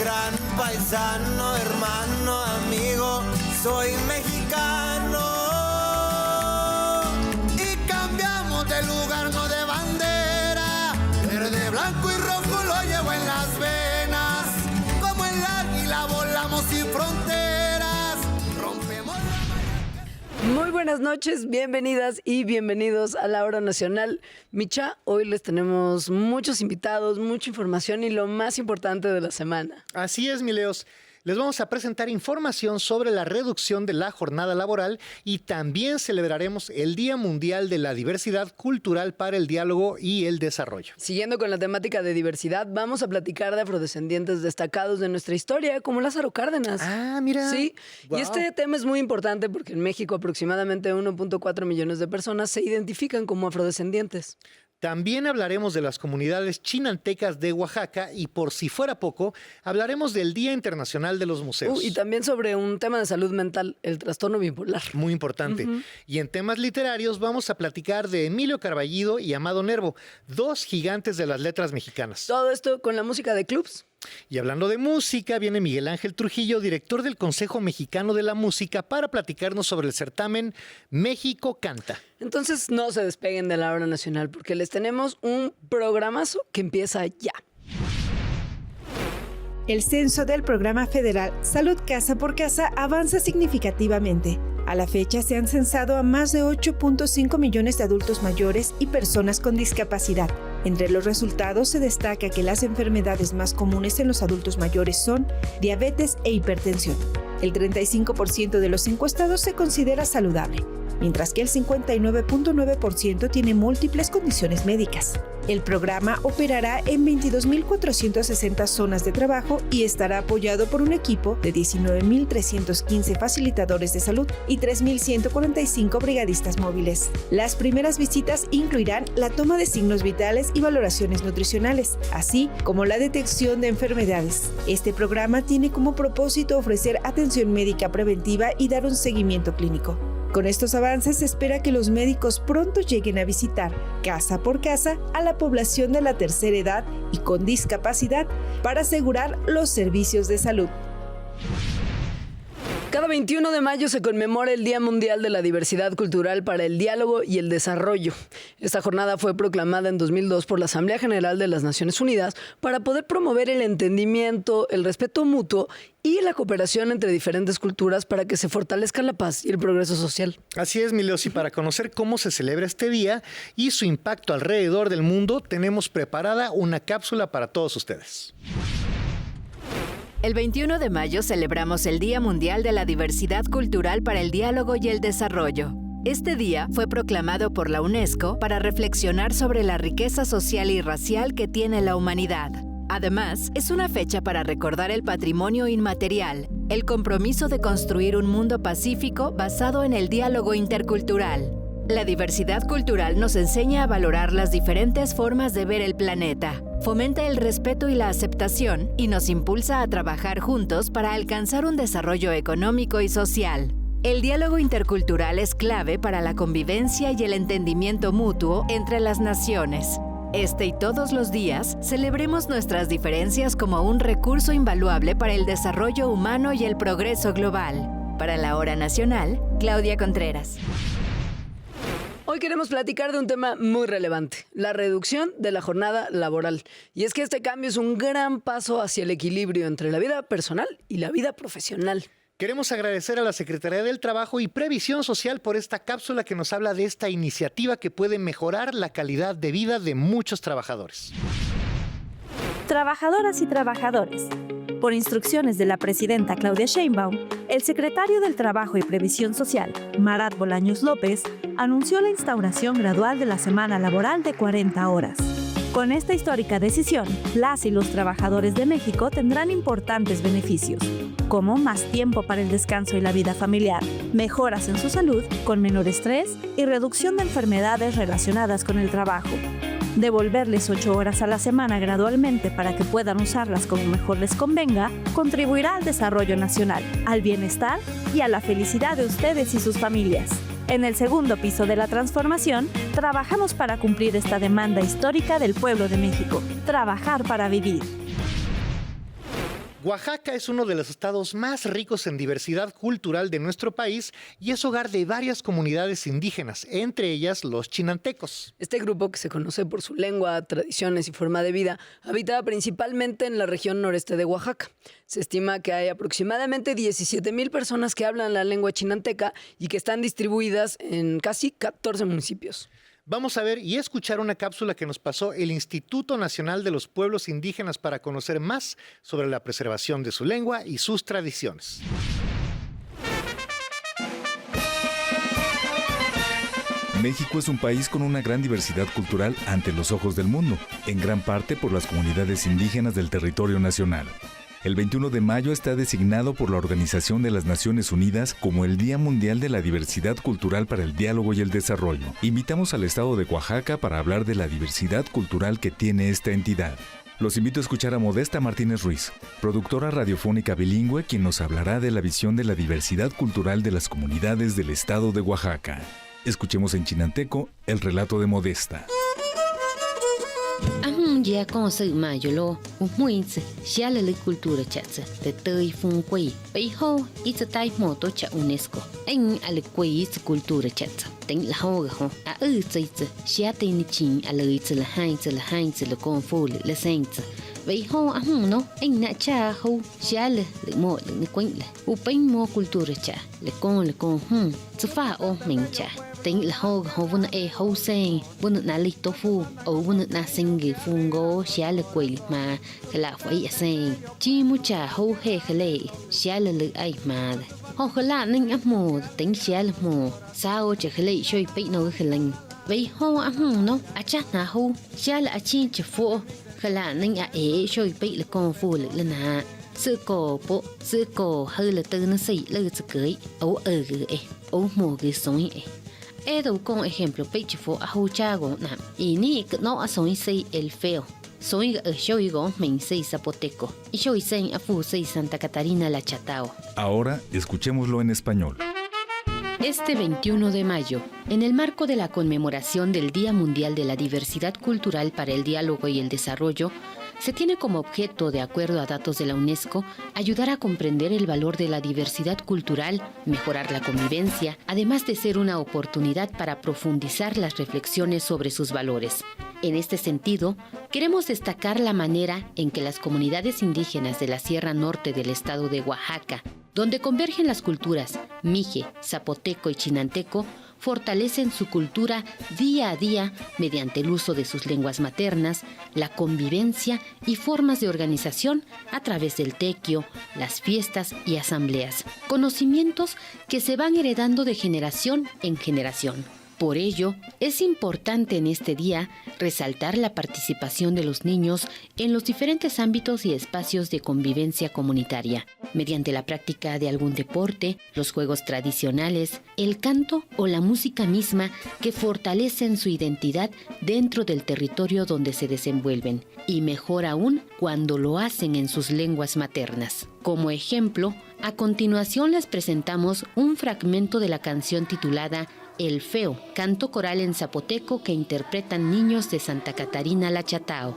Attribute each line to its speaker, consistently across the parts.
Speaker 1: gran paisano, hermano, amigo, soy mexicano. Y cambiamos de lugar, no de bandera, verde, blanco y rojo lo llevo en las venas. Como el águila volamos sin fronteras, rompemos la...
Speaker 2: Muy buenas noches, bienvenidas y bienvenidos a la Hora Nacional. Micha, hoy les tenemos muchos invitados, mucha información y lo más importante de la semana.
Speaker 3: Así es, mi Leos. Les vamos a presentar información sobre la reducción de la jornada laboral y también celebraremos el Día Mundial de la Diversidad Cultural para el Diálogo y el Desarrollo.
Speaker 2: Siguiendo con la temática de diversidad, vamos a platicar de afrodescendientes destacados de nuestra historia, como Lázaro Cárdenas.
Speaker 3: Ah, mira.
Speaker 2: Sí,
Speaker 3: Wow.
Speaker 2: Y este tema es muy importante porque en México aproximadamente 1.4 millones de personas se identifican como afrodescendientes.
Speaker 3: También hablaremos de las comunidades chinantecas de Oaxaca y, por si fuera poco, hablaremos del Día Internacional de los Museos.
Speaker 2: Y también sobre un tema de salud mental, el trastorno bipolar.
Speaker 3: Muy importante. Y en temas literarios vamos a platicar de Emilio Carballido y Amado Nervo, dos gigantes de las letras mexicanas.
Speaker 2: Todo esto con la música de clubs.
Speaker 3: Y hablando de música, viene Miguel Ángel Trujillo, director del Consejo Mexicano de la Música, para platicarnos sobre el certamen México Canta.
Speaker 2: Entonces no se despeguen de la Hora Nacional porque les tenemos un programazo que empieza ya.
Speaker 4: El censo del Programa Federal Salud Casa por Casa avanza significativamente. A la fecha se han censado a más de 8.5 millones de adultos mayores y personas con discapacidad. Entre los resultados se destaca que las enfermedades más comunes en los adultos mayores son diabetes e hipertensión. El 35% de los encuestados se considera saludable, mientras que el 59.9% tiene múltiples condiciones médicas. El programa operará en 22.460 zonas de trabajo y estará apoyado por un equipo de 19.315 facilitadores de salud y 3.145 brigadistas móviles. Las primeras visitas incluirán la toma de signos vitales y valoraciones nutricionales, así como la detección de enfermedades. Este programa tiene como propósito ofrecer atención médica preventiva y dar un seguimiento clínico. Con estos avances se espera que los médicos pronto lleguen a visitar casa por casa a la población de la tercera edad y con discapacidad para asegurar los servicios de salud.
Speaker 2: Cada 21 de mayo se conmemora el Día Mundial de la Diversidad Cultural para el Diálogo y el Desarrollo. Esta jornada fue proclamada en 2002 por la Asamblea General de las Naciones Unidas para poder promover el entendimiento, el respeto mutuo y la cooperación entre diferentes culturas para que se fortalezca la paz y el progreso social.
Speaker 3: Así es, Mileos, y para conocer cómo se celebra este día y su impacto alrededor del mundo, tenemos preparada una cápsula para todos ustedes.
Speaker 5: El 21 de mayo celebramos el Día Mundial de la Diversidad Cultural para el Diálogo y el Desarrollo. Este día fue proclamado por la UNESCO para reflexionar sobre la riqueza social y racial que tiene la humanidad. Además, es una fecha para recordar el patrimonio inmaterial, el compromiso de construir un mundo pacífico basado en el diálogo intercultural. La diversidad cultural nos enseña a valorar las diferentes formas de ver el planeta, fomenta el respeto y la aceptación y nos impulsa a trabajar juntos para alcanzar un desarrollo económico y social. El diálogo intercultural es clave para la convivencia y el entendimiento mutuo entre las naciones. Este y todos los días, celebremos nuestras diferencias como un recurso invaluable para el desarrollo humano y el progreso global. Para la Hora Nacional, Claudia Contreras.
Speaker 2: Hoy queremos platicar de un tema muy relevante, la reducción de la jornada laboral. Y es que este cambio es un gran paso hacia el equilibrio entre la vida personal y la vida profesional.
Speaker 3: Queremos agradecer a la Secretaría del Trabajo y Previsión Social por esta cápsula que nos habla de esta iniciativa que puede mejorar la calidad de vida de muchos trabajadores.
Speaker 6: Trabajadoras y trabajadores. Por instrucciones de la presidenta Claudia Sheinbaum, el secretario del Trabajo y Previsión Social, Marat Bolaños López, anunció la instauración gradual de la semana laboral de 40 horas. Con esta histórica decisión, las y los trabajadores de México tendrán importantes beneficios, como más tiempo para el descanso y la vida familiar, mejoras en su salud, con menor estrés y reducción de enfermedades relacionadas con el trabajo. Devolverles 8 horas a la semana gradualmente para que puedan usarlas como mejor les convenga, contribuirá al desarrollo nacional, al bienestar y a la felicidad de ustedes y sus familias. En el segundo piso de la transformación, trabajamos para cumplir esta demanda histórica del pueblo de México. Trabajar para vivir.
Speaker 3: Oaxaca es uno de los estados más ricos en diversidad cultural de nuestro país y es hogar de varias comunidades indígenas, entre ellas los chinantecos.
Speaker 2: Este grupo, que se conoce por su lengua, tradiciones y forma de vida, habita principalmente en la región noreste de Oaxaca. Se estima que hay aproximadamente 17,000 personas que hablan la lengua chinanteca y que están distribuidas en casi 14 municipios.
Speaker 3: Vamos a ver y escuchar una cápsula que nos pasó el Instituto Nacional de los Pueblos Indígenas para conocer más sobre la preservación de su lengua y sus tradiciones.
Speaker 7: México es un país con una gran diversidad cultural ante los ojos del mundo, en gran parte por las comunidades indígenas del territorio nacional. El 21 de mayo está designado por la Organización de las Naciones Unidas como el Día Mundial de la Diversidad Cultural para el Diálogo y el Desarrollo. Invitamos al estado de Oaxaca para hablar de la diversidad cultural que tiene esta entidad. Los invito a escuchar a Modesta Martínez Ruiz, productora radiofónica bilingüe, quien nos hablará de la visión de la diversidad cultural de las comunidades del estado de Oaxaca. Escuchemos en chinanteco el relato de Modesta.
Speaker 8: Ya con sự mà yo lo muy ya la cultura chatsa de tơi phun quay bây ho ít tai mô tô cha UNESCO anh ale quay ít cultura chatsa tính là ho ho à chơi ya tên chín ale là hai là con phu là sen bây ho no anh na cha ho ya le mo le quanh le u pin mo cultura cha le con zu fa o mình cha tính là ho vun ho sen vun na li to fu o vun na singi fungo xia le quỷ mà cái là phải sen chi mu cha ho he khale xia le lư ai mà ho khala ning ap mo tính xia le mo sao cha khale shoi pe no khalen vậy ho no a cha na ho xia le a chi cha fu khala ning a shoi pe le con fu le na sư cổ hơi là từ nó xị lư sự cưới ấu ấu mồ cái sống Edo con ejemplo pecho fo a huchago na y ni no a soy sei el feo soy shoigo men sei zapoteco y soy sei a fu sei Santa Catarina la Chatao.
Speaker 7: Ahora escuchémoslo en español.
Speaker 5: Este 21 de mayo, en el marco de la conmemoración del Día Mundial de la Diversidad Cultural para el Diálogo y el Desarrollo, se tiene como objeto, de acuerdo a datos de la UNESCO, ayudar a comprender el valor de la diversidad cultural, mejorar la convivencia, además de ser una oportunidad para profundizar las reflexiones sobre sus valores. En este sentido, queremos destacar la manera en que las comunidades indígenas de la Sierra Norte del estado de Oaxaca, donde convergen las culturas mije, zapoteco y chinanteco, fortalecen su cultura día a día mediante el uso de sus lenguas maternas, la convivencia y formas de organización a través del tequio, las fiestas y asambleas. Conocimientos que se van heredando de generación en generación. Por ello, es importante en este día resaltar la participación de los niños en los diferentes ámbitos y espacios de convivencia comunitaria, mediante la práctica de algún deporte, los juegos tradicionales, el canto o la música misma que fortalecen su identidad dentro del territorio donde se desenvuelven, y mejor aún cuando lo hacen en sus lenguas maternas. Como ejemplo, a continuación les presentamos un fragmento de la canción titulada El Feo, canto coral en zapoteco que interpretan niños de Santa Catarina la Chatao.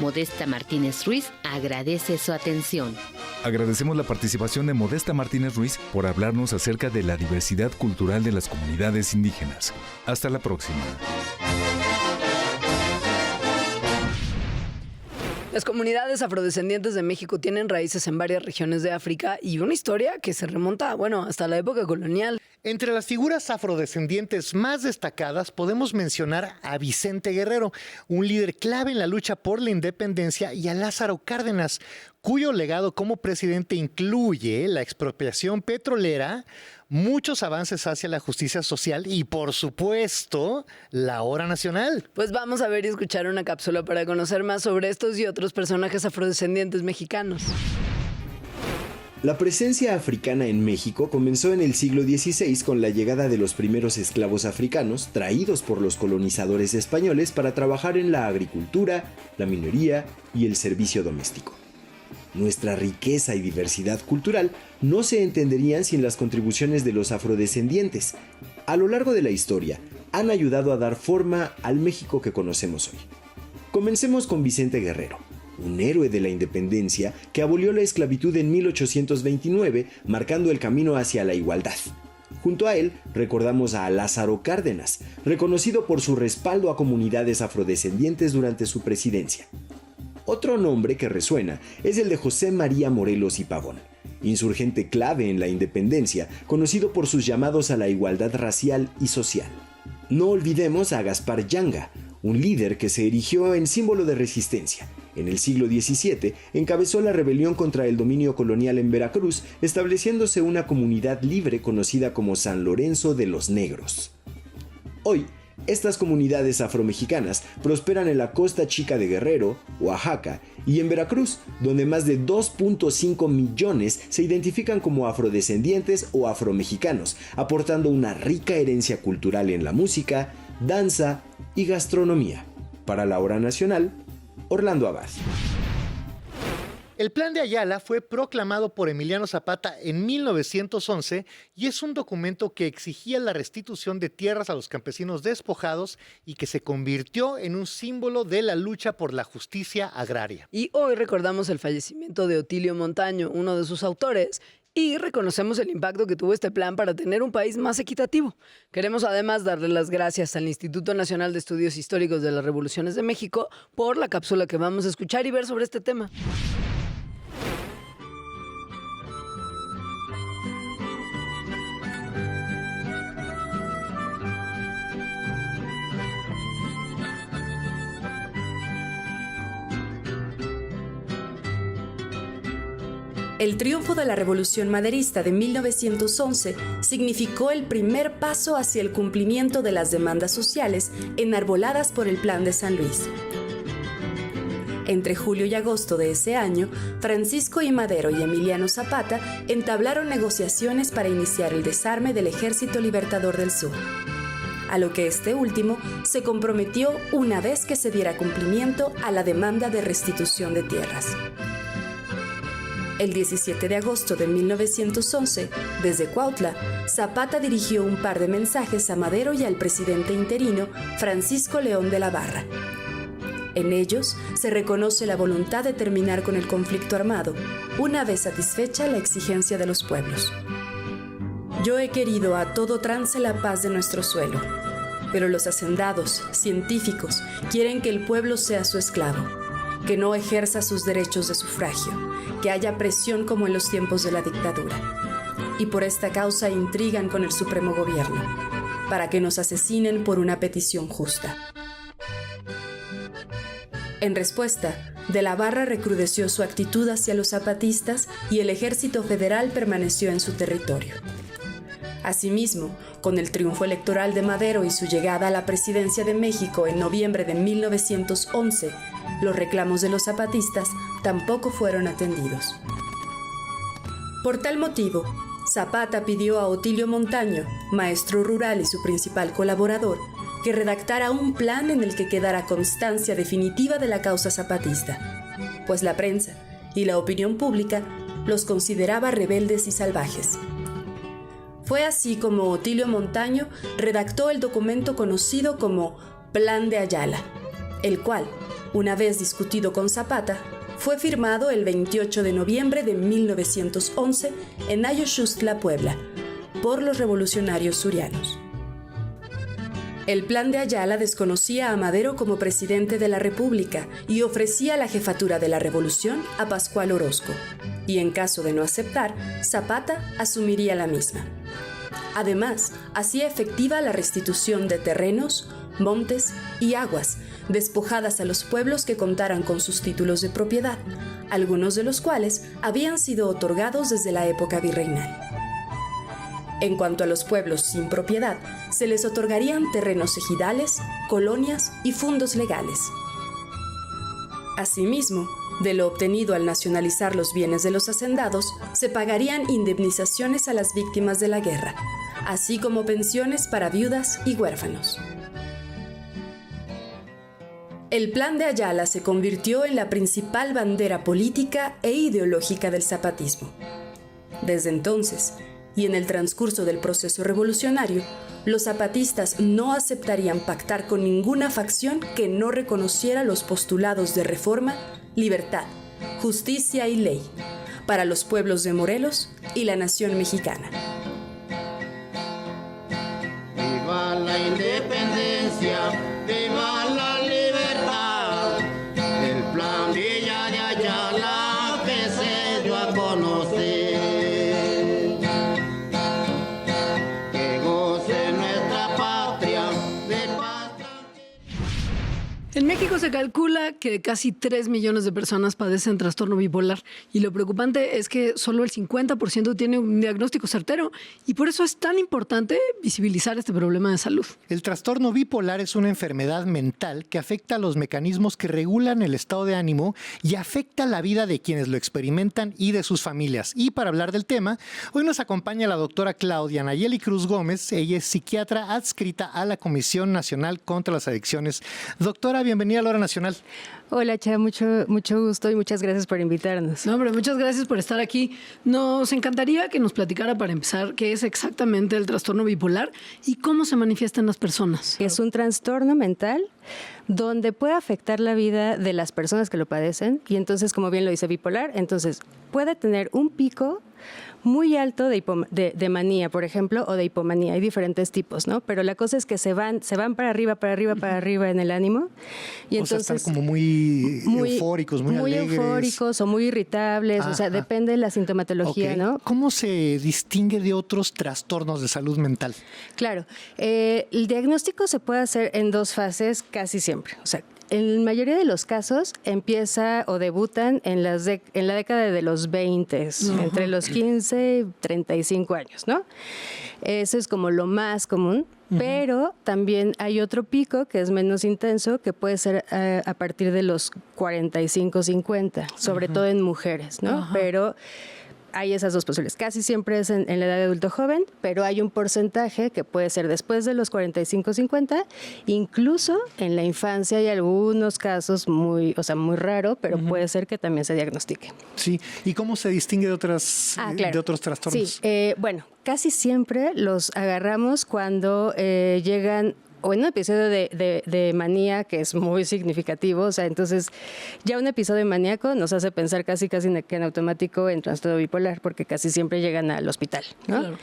Speaker 5: Modesta Martínez Ruiz agradece su atención.
Speaker 7: Agradecemos la participación de Modesta Martínez Ruiz por hablarnos acerca de la diversidad cultural de las comunidades indígenas. Hasta la próxima.
Speaker 2: Las comunidades afrodescendientes de México tienen raíces en varias regiones de África y una historia que se remonta, hasta la época colonial.
Speaker 3: Entre las figuras afrodescendientes más destacadas podemos mencionar a Vicente Guerrero, un líder clave en la lucha por la independencia, y a Lázaro Cárdenas, cuyo legado como presidente incluye la expropiación petrolera, muchos avances hacia la justicia social y, por supuesto, la hora nacional.
Speaker 2: Pues vamos a ver y escuchar una cápsula para conocer más sobre estos y otros personajes afrodescendientes mexicanos.
Speaker 9: La presencia africana en México comenzó en el siglo XVI con la llegada de los primeros esclavos africanos traídos por los colonizadores españoles para trabajar en la agricultura, la minería y el servicio doméstico. Nuestra riqueza y diversidad cultural no se entenderían sin las contribuciones de los afrodescendientes. A lo largo de la historia, han ayudado a dar forma al México que conocemos hoy. Comencemos con Vicente Guerrero, un héroe de la independencia que abolió la esclavitud en 1829, marcando el camino hacia la igualdad. Junto a él, recordamos a Lázaro Cárdenas, reconocido por su respaldo a comunidades afrodescendientes durante su presidencia. Otro nombre que resuena es el de José María Morelos y Pavón, insurgente clave en la independencia, conocido por sus llamados a la igualdad racial y social. No olvidemos a Gaspar Yanga, un líder que se erigió en símbolo de resistencia. En el siglo XVII encabezó la rebelión contra el dominio colonial en Veracruz, estableciéndose una comunidad libre conocida como San Lorenzo de los Negros. Hoy, estas comunidades afromexicanas prosperan en la Costa Chica de Guerrero, Oaxaca y en Veracruz, donde más de 2.5 millones se identifican como afrodescendientes o afromexicanos, aportando una rica herencia cultural en la música, danza y gastronomía. Para la Hora Nacional, Orlando Abad.
Speaker 3: El Plan de Ayala fue proclamado por Emiliano Zapata en 1911 y es un documento que exigía la restitución de tierras a los campesinos despojados y que se convirtió en un símbolo de la lucha por la justicia agraria.
Speaker 2: Y hoy recordamos el fallecimiento de Otilio Montaño, uno de sus autores, y reconocemos el impacto que tuvo este plan para tener un país más equitativo. Queremos además darle las gracias al Instituto Nacional de Estudios Históricos de las Revoluciones de México por la cápsula que vamos a escuchar y ver sobre este tema.
Speaker 10: El triunfo de la Revolución Maderista de 1911 significó el primer paso hacia el cumplimiento de las demandas sociales enarboladas por el Plan de San Luis. Entre julio y agosto de ese año, Francisco I. Madero y Emiliano Zapata entablaron negociaciones para iniciar el desarme del Ejército Libertador del Sur, a lo que este último se comprometió una vez que se diera cumplimiento a la demanda de restitución de tierras. El 17 de agosto de 1911, desde Cuautla, Zapata dirigió un par de mensajes a Madero y al presidente interino, Francisco León de la Barra. En ellos se reconoce la voluntad de terminar con el conflicto armado, una vez satisfecha la exigencia de los pueblos. Yo he querido a todo trance la paz de nuestro suelo, pero los hacendados, científicos, quieren que el pueblo sea su esclavo, que no ejerza sus derechos de sufragio, que haya presión como en los tiempos de la dictadura. Y por esta causa intrigan con el Supremo Gobierno, para que nos asesinen por una petición justa. En respuesta, de la Barra recrudeció su actitud hacia los zapatistas y el Ejército Federal permaneció en su territorio. Asimismo, con el triunfo electoral de Madero y su llegada a la presidencia de México en noviembre de 1911, los reclamos de los zapatistas tampoco fueron atendidos. Por tal motivo, Zapata pidió a Otilio Montaño, maestro rural y su principal colaborador, que redactara un plan en el que quedara constancia definitiva de la causa zapatista, pues la prensa y la opinión pública los consideraba rebeldes y salvajes. Fue así como Otilio Montaño redactó el documento conocido como Plan de Ayala, el cual, una vez discutido con Zapata, fue firmado el 28 de noviembre de 1911 en Ayoxustla, Puebla, por los revolucionarios surianos. El Plan de Ayala desconocía a Madero como presidente de la República y ofrecía la jefatura de la revolución a Pascual Orozco, y en caso de no aceptar, Zapata asumiría la misma. Además, hacía efectiva la restitución de terrenos, montes y aguas despojadas a los pueblos que contaran con sus títulos de propiedad, algunos de los cuales habían sido otorgados desde la época virreinal. En cuanto a los pueblos sin propiedad, se les otorgarían terrenos ejidales, colonias y fundos legales. Asimismo, De lo obtenido al nacionalizar los bienes de los hacendados, se pagarían indemnizaciones a las víctimas de la guerra, así como pensiones para viudas y huérfanos. El Plan de Ayala se convirtió en la principal bandera política e ideológica del zapatismo. Desde entonces, y en el transcurso del proceso revolucionario, los zapatistas no aceptarían pactar con ninguna facción que no reconociera los postulados de reforma, libertad, justicia y ley para los pueblos de Morelos y la nación mexicana.
Speaker 1: Viva la independencia, viva la libertad, el plan Villa de Ayala que se dio a conocer.
Speaker 2: En México se calcula que casi 3 millones de personas padecen trastorno bipolar y lo preocupante es que solo el 50% tiene un diagnóstico certero y por eso es tan importante visibilizar este problema de salud.
Speaker 3: El trastorno bipolar es una enfermedad mental que afecta a los mecanismos que regulan el estado de ánimo y afecta la vida de quienes lo experimentan y de sus familias. Y para hablar del tema, hoy nos acompaña la doctora Claudia Nayeli Cruz Gómez. Ella es psiquiatra adscrita a la Comisión Nacional contra las Adicciones. Doctora, bienvenida a la Hora Nacional.
Speaker 11: Hola, Cha, mucho gusto y muchas gracias por invitarnos.
Speaker 2: No, hombre, muchas gracias por estar aquí. Nos encantaría que nos platicara para empezar qué es exactamente el trastorno bipolar y cómo se manifiesta en las personas.
Speaker 11: Es un trastorno mental donde puede afectar la vida de las personas que lo padecen y entonces, como bien lo dice bipolar, entonces puede tener un pico muy alto de manía, por ejemplo, o de hipomanía. Hay diferentes tipos, ¿no? Pero la cosa es que se van para arriba en el ánimo. Y entonces
Speaker 3: están como muy eufóricos, muy alegres.
Speaker 11: Muy eufóricos o muy irritables. O sea, depende de la sintomatología, ¿no?
Speaker 3: ¿Cómo se distingue de otros trastornos de salud mental?
Speaker 11: Claro. El diagnóstico se puede hacer en 2 fases casi siempre. O sea, en la mayoría de los casos empieza o debutan en la década de los 20, entre los 15 y 35 años, ¿no? Eso es como lo más común, pero también hay otro pico que es menos intenso, que puede ser a partir de los 45, 50, sobre todo en mujeres, ¿no? Pero hay esas 2 posibilidades. Casi siempre es en la edad de adulto joven, pero hay un porcentaje que puede ser después de los 45, 50, incluso en la infancia hay algunos casos muy raro, pero puede ser que también se diagnostique.
Speaker 3: Sí, ¿y cómo se distingue de otros trastornos?
Speaker 11: Sí, bueno, casi siempre los agarramos cuando llegan o en un episodio de manía que es muy significativo, o sea, entonces ya un episodio maníaco nos hace pensar casi que en automático en trastorno bipolar, porque casi siempre llegan al hospital, ¿no? Claro.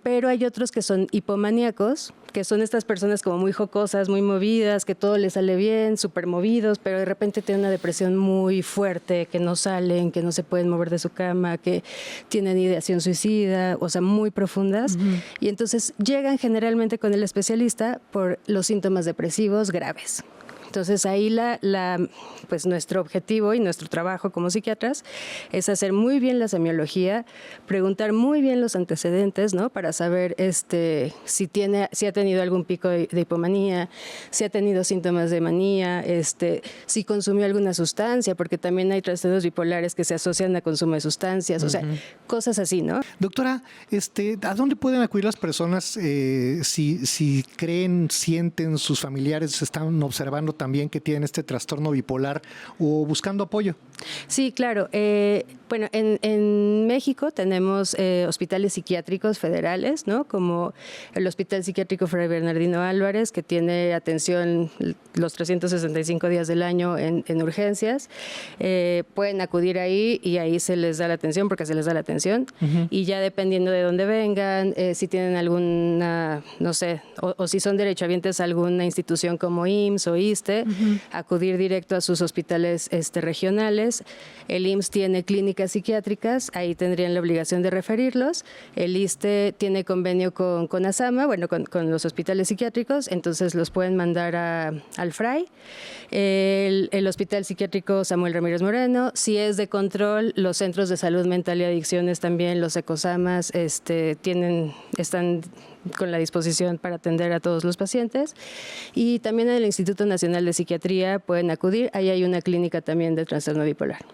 Speaker 11: Pero hay otros que son hipomaníacos, que son estas personas como muy jocosas, muy movidas, que todo les sale bien, súper movidos, pero de repente tienen una depresión muy fuerte, que no salen, que no se pueden mover de su cama, que tienen ideación suicida, o sea, muy profundas. Y entonces llegan generalmente con el especialista por los síntomas depresivos graves. Entonces ahí pues nuestro objetivo y nuestro trabajo como psiquiatras es hacer muy bien la semiología, preguntar muy bien los antecedentes, ¿no? Para saber si ha tenido algún pico de hipomanía, si ha tenido síntomas de manía, si consumió alguna sustancia, porque también hay trastornos bipolares que se asocian a consumo de sustancias, o sea, cosas así, ¿no?
Speaker 3: Doctora, ¿a dónde pueden acudir las personas si creen, sienten, sus familiares están observando también que tienen este trastorno bipolar o buscando apoyo?
Speaker 11: Sí, claro. Bueno, en México tenemos hospitales psiquiátricos federales, ¿no? Como el Hospital Psiquiátrico Fray Bernardino Álvarez, que tiene atención los 365 días del año en urgencias. Pueden acudir ahí y ahí se les da la atención, porque se les da la atención. Y ya dependiendo de dónde vengan, si tienen alguna, no sé, o si son derechohabientes a alguna institución como IMSS o ISSSTE, acudir directo a sus hospitales regionales. El IMSS tiene clínicas psiquiátricas, ahí tendrían la obligación de referirlos. El ISSSTE tiene convenio con ASAMA, bueno, con los hospitales psiquiátricos, entonces los pueden mandar al FRAI. El Hospital Psiquiátrico Samuel Ramírez Moreno, si es de control, los centros de salud mental y adicciones también, los ECOSAMAS, están con la disposición para atender a todos los pacientes. Y también en el Instituto Nacional de Psiquiatría pueden acudir, ahí hay una clínica también de trastorno bipolar.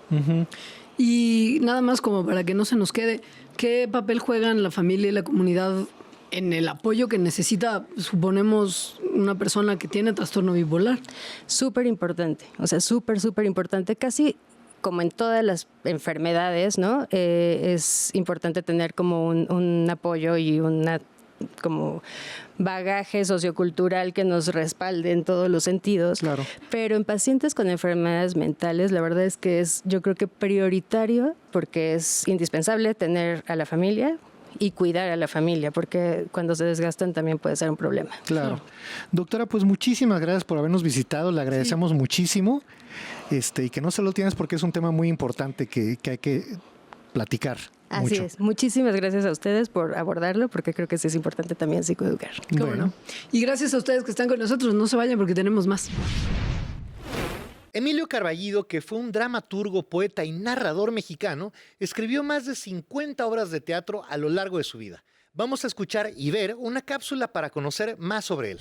Speaker 2: Y nada más como para que no se nos quede, ¿qué papel juegan la familia y la comunidad en el apoyo que necesita, suponemos, una persona que tiene trastorno bipolar?
Speaker 11: Súper importante, o sea, súper importante, casi como en todas las enfermedades, ¿no? Es importante tener como un apoyo y una como bagaje sociocultural que nos respalde en todos los sentidos.
Speaker 3: Claro.
Speaker 11: Pero en pacientes con enfermedades mentales, la verdad es que es, yo creo que prioritario, porque es indispensable tener a la familia y cuidar a la familia, porque cuando se desgastan también puede ser un problema.
Speaker 3: Claro. Doctora, pues muchísimas gracias por habernos visitado, le agradecemos muchísimo, y que no se lo tienes porque es un tema muy importante que hay que platicar.
Speaker 11: Así es. Muchísimas gracias a ustedes por abordarlo, porque creo que sí es importante también psicoeducar.
Speaker 2: Bueno. Y gracias a ustedes que están con nosotros. No se vayan porque tenemos más.
Speaker 3: Emilio Carballido, que fue un dramaturgo, poeta y narrador mexicano, escribió más de 50 obras de teatro a lo largo de su vida. Vamos a escuchar y ver una cápsula para conocer más sobre él.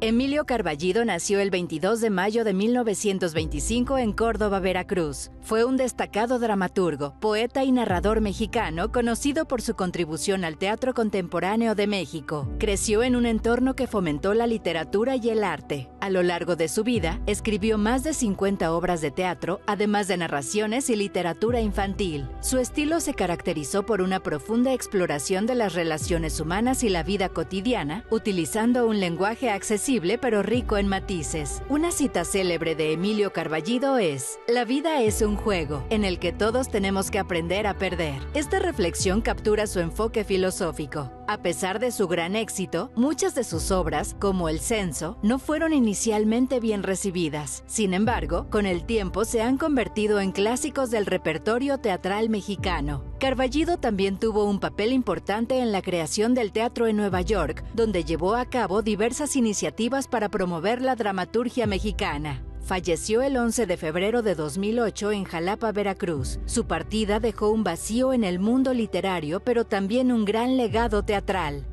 Speaker 5: Emilio Carballido nació el 22 de mayo de 1925 en Córdoba, Veracruz. Fue un destacado dramaturgo, poeta y narrador mexicano conocido por su contribución al teatro contemporáneo de México. Creció en un entorno que fomentó la literatura y el arte. A lo largo de su vida, escribió más de 50 obras de teatro, además de narraciones y literatura infantil. Su estilo se caracterizó por una profunda exploración de las relaciones humanas y la vida cotidiana, utilizando un lenguaje accesible pero rico en matices. Una cita célebre de Emilio Carballido es: "La vida es un juego en el que todos tenemos que aprender a perder". Esta reflexión captura su enfoque filosófico. A pesar de su gran éxito, muchas de sus obras, como El Censo, no fueron inicialmente bien recibidas. Sin embargo, con el tiempo se han convertido en clásicos del repertorio teatral mexicano. Carballido también tuvo un papel importante en la creación del teatro en Nueva York, donde llevó a cabo diversas iniciativas para promover la dramaturgia mexicana. Falleció el 11 de febrero de 2008 en Jalapa, Veracruz. Su partida dejó un vacío en el mundo literario, pero también un gran legado teatral.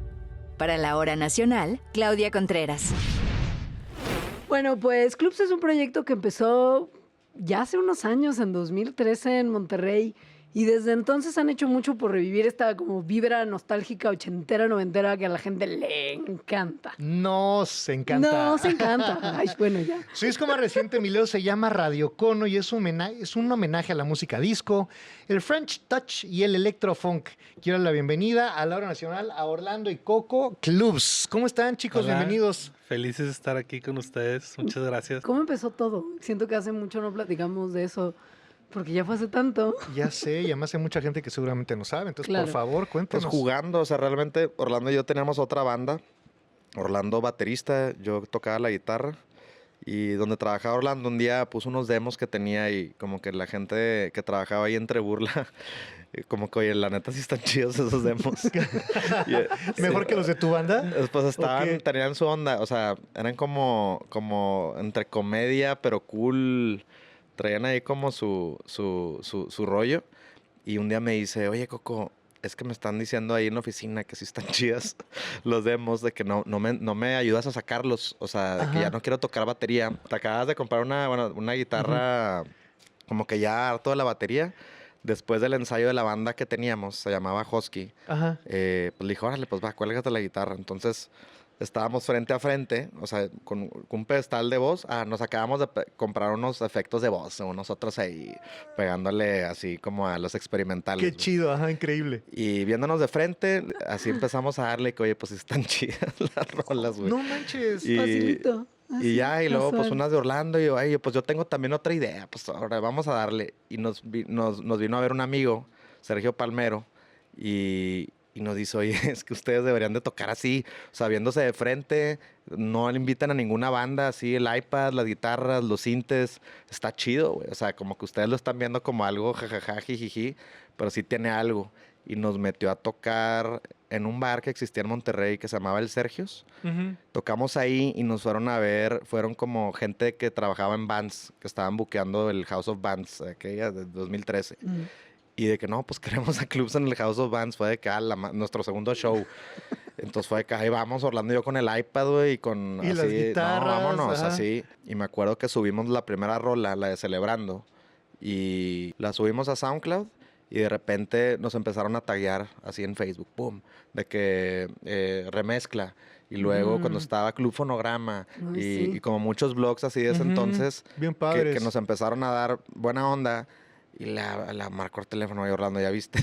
Speaker 5: Para La Hora Nacional, Claudia Contreras.
Speaker 2: Bueno, pues Clubs es un proyecto que empezó ya hace unos años, en 2013 en Monterrey. Y desde entonces han hecho mucho por revivir esta como vibra nostálgica, ochentera, noventera que a la gente le encanta.
Speaker 3: Nos encanta.
Speaker 2: Nos encanta. Ay, bueno, ya.
Speaker 3: Su disco más reciente, Emilio, se llama Radio Cono y es un homenaje a la música disco, el French Touch y el electrofunk. Quiero la bienvenida a La Hora Nacional, a Orlando y Coco Clubs. ¿Cómo están, chicos?
Speaker 12: Hola.
Speaker 3: Bienvenidos.
Speaker 12: Felices de estar aquí con ustedes. Muchas gracias.
Speaker 2: ¿Cómo empezó todo? Siento que hace mucho no platicamos de eso. Porque ya fue hace tanto.
Speaker 3: Ya sé, y además hay mucha gente que seguramente no sabe. Entonces,
Speaker 2: Claro.
Speaker 3: por favor, cuéntanos.
Speaker 13: Pues jugando, o sea, realmente Orlando y yo teníamos otra banda. Orlando baterista, yo tocaba la guitarra. Y donde trabajaba Orlando, un día puso unos demos que tenía y como que la gente que trabajaba ahí entre burla, como que, oye, la neta sí están chidos esos demos.
Speaker 3: ¿Mejor que los de tu banda?
Speaker 13: Pues estaban,
Speaker 3: Ok.
Speaker 13: tenían su onda, o sea, eran como entre comedia, pero cool. Traían ahí como su rollo. Y un día me dice, oye, Coco, es que me están diciendo ahí en la oficina que sí están chidas los demos, de que no me ayudas a sacarlos. O sea, de que ya no quiero tocar batería. Te acabas de comprar una guitarra como que ya harto de la batería. Después del ensayo de la banda que teníamos, se llamaba Husky.
Speaker 3: Ajá.
Speaker 13: Pues le dije, órale, pues va, cuélgate la guitarra. Entonces estábamos frente a frente, o sea, con un pedestal de voz. Nos acabamos de comprar unos efectos de voz, nosotros ahí pegándole así como a los experimentales.
Speaker 3: Qué chido, ajá, increíble.
Speaker 13: Y viéndonos de frente, así empezamos a darle que, oye, pues están chidas las rolas, güey.
Speaker 3: No manches.
Speaker 2: Facilito.
Speaker 13: Y ya, y luego pues
Speaker 2: casual.
Speaker 13: unas de Orlando, y yo, ay, pues yo tengo también otra idea, pues ahora vamos a darle. Y nos vino a ver un amigo, Sergio Palmero, y nos dice, oye, es que ustedes deberían de tocar así, o sea, viéndose de frente, no le invitan a ninguna banda, así, el iPad, las guitarras, los sintes, está chido, güey. O sea, como que ustedes lo están viendo como algo jajaja, jijiji, pero sí tiene algo. Y nos metió a tocar en un bar que existía en Monterrey que se llamaba El Sergios. Tocamos ahí y nos fueron a ver, fueron como gente que trabajaba en bands, que estaban buqueando el House of Bands, aquella de 2013. Y de que no, pues queremos a clubs en el House of Bands. Fue de que nuestro segundo show. Entonces fue de que ahí vamos, Orlando y yo con el iPad, güey, y con
Speaker 3: y
Speaker 13: así,
Speaker 3: las guitarras,
Speaker 13: no, vámonos,
Speaker 3: ajá.
Speaker 13: así. Y me acuerdo que subimos la primera rola, la de Celebrando, y la subimos a SoundCloud, y de repente nos empezaron a taguear así en Facebook, boom, de que remezcla. Y luego cuando estaba Club Fonograma y como muchos blogs así de ese entonces,
Speaker 3: bien padres.
Speaker 13: que nos empezaron a dar buena onda. Y la marcó el teléfono y Orlando, ya viste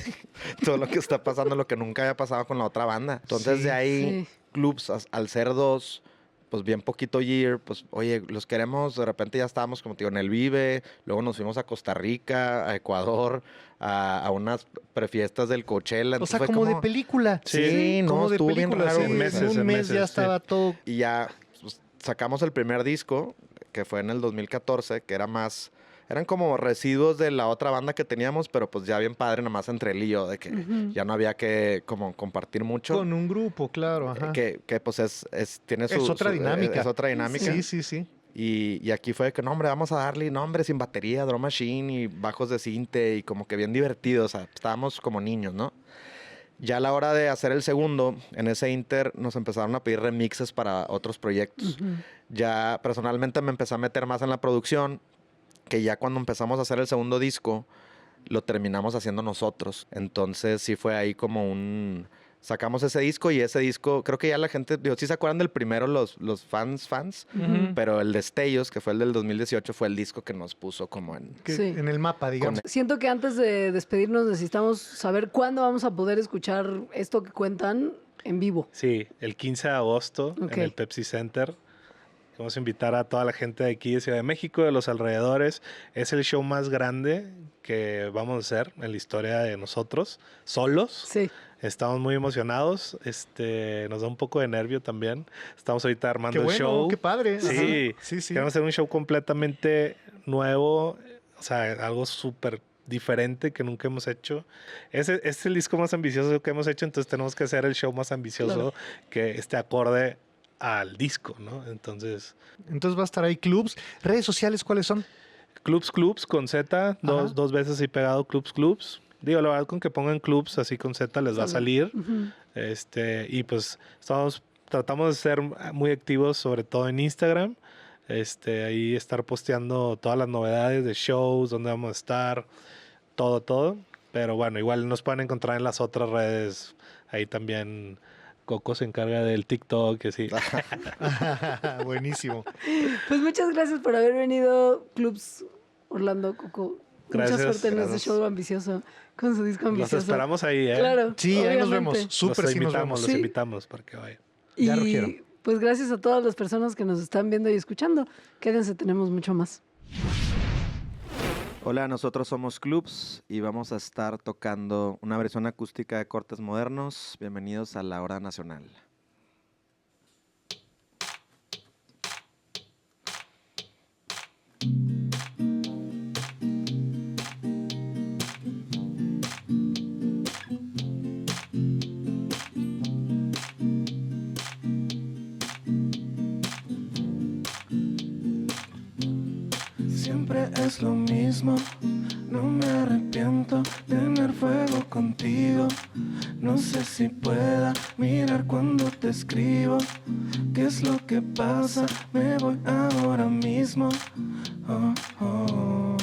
Speaker 13: todo lo que está pasando, lo que nunca había pasado con la otra banda. Entonces
Speaker 3: Sí,
Speaker 13: de ahí, clubs, al ser 2, pues bien poquito year, pues oye, los queremos, de repente ya estábamos como te digo en el Vive, luego nos fuimos a Costa Rica, a Ecuador, a unas prefiestas del Coachella.
Speaker 3: O sea,
Speaker 13: Entonces
Speaker 3: como
Speaker 13: fue
Speaker 3: de película.
Speaker 13: Sí, no,
Speaker 3: como de
Speaker 13: estuvo bien
Speaker 3: película.
Speaker 13: raro.
Speaker 3: Sí,
Speaker 13: En
Speaker 3: un mes ya estaba todo.
Speaker 13: Y ya pues, sacamos el primer disco, que fue en el 2014, que era más... Eran como residuos de la otra banda que teníamos, pero pues ya bien padre, nomás entre él y yo, de que ya no había que como compartir mucho.
Speaker 3: Con un grupo, claro. Ajá.
Speaker 13: Que pues tiene su...
Speaker 3: Es otra dinámica.
Speaker 13: Es otra dinámica.
Speaker 3: Sí.
Speaker 13: Y aquí fue de que, no, hombre, vamos a darle, no, hombre, sin batería, drum machine y bajos de cinte y como que bien divertido. O sea, estábamos como niños, ¿no? Ya a la hora de hacer el segundo, en ese inter nos empezaron a pedir remixes para otros proyectos. Ya personalmente me empecé a meter más en la producción, que ya cuando empezamos a hacer el segundo disco, lo terminamos haciendo nosotros. Entonces sí fue ahí como sacamos ese disco y ese disco, creo que ya la gente, digo, sí se acuerdan del primero los fans, pero el Destellos, que fue el del 2018, fue el disco que nos puso como
Speaker 3: en el mapa, digamos.
Speaker 2: Siento que antes de despedirnos necesitamos saber cuándo vamos a poder escuchar esto que cuentan en vivo.
Speaker 12: Sí, el 15 de agosto en el Pepsi Center. Vamos a invitar a toda la gente de aquí de Ciudad de México, de los alrededores. Es el show más grande que vamos a hacer en la historia de nosotros, solos.
Speaker 2: Sí.
Speaker 12: Estamos muy emocionados. Nos da un poco de nervio también. Estamos ahorita armando
Speaker 3: Qué
Speaker 12: el
Speaker 3: bueno,
Speaker 12: show.
Speaker 3: qué padre.
Speaker 12: Sí,
Speaker 3: Sí.
Speaker 12: Queremos hacer un show completamente nuevo. O sea, algo súper diferente que nunca hemos hecho. Es el disco más ambicioso que hemos hecho, entonces tenemos que hacer el show más ambicioso que esté acorde al disco, ¿no? Entonces
Speaker 3: va a estar ahí clubs. ¿Redes sociales cuáles son?
Speaker 12: Clubs con Z, dos veces así pegado Clubs. Digo, la verdad, con que pongan Clubs así con Z les va a salir. Y pues tratamos de ser muy activos, sobre todo en Instagram. Ahí estar posteando todas las novedades de shows, dónde vamos a estar, todo. Pero bueno, igual nos pueden encontrar en las otras redes. Ahí también Coco se encarga del TikTok, así.
Speaker 3: Buenísimo.
Speaker 2: Pues muchas gracias por haber venido, Clubs Orlando, Coco.
Speaker 12: Gracias,
Speaker 2: Mucha suerte en este show ambicioso, con su disco ambicioso.
Speaker 12: Los esperamos ahí, ¿eh?
Speaker 2: Claro.
Speaker 3: Sí, ahí nos vemos.
Speaker 12: Los
Speaker 3: Súper sí nos vemos.
Speaker 12: invitamos, los invitamos para que vayan.
Speaker 3: Ya
Speaker 2: Y
Speaker 3: rugieron.
Speaker 2: pues gracias a todas las personas que nos están viendo y escuchando. Quédense, tenemos mucho más.
Speaker 13: Hola, nosotros somos Clubs y vamos a estar tocando una versión acústica de Cortes Modernos. Bienvenidos a la Hora Nacional.
Speaker 14: Siempre es lo mismo, no me arrepiento de tener fuego contigo. No sé si pueda mirar cuando te escribo. ¿Qué es lo que pasa? Me voy ahora mismo. Oh, oh.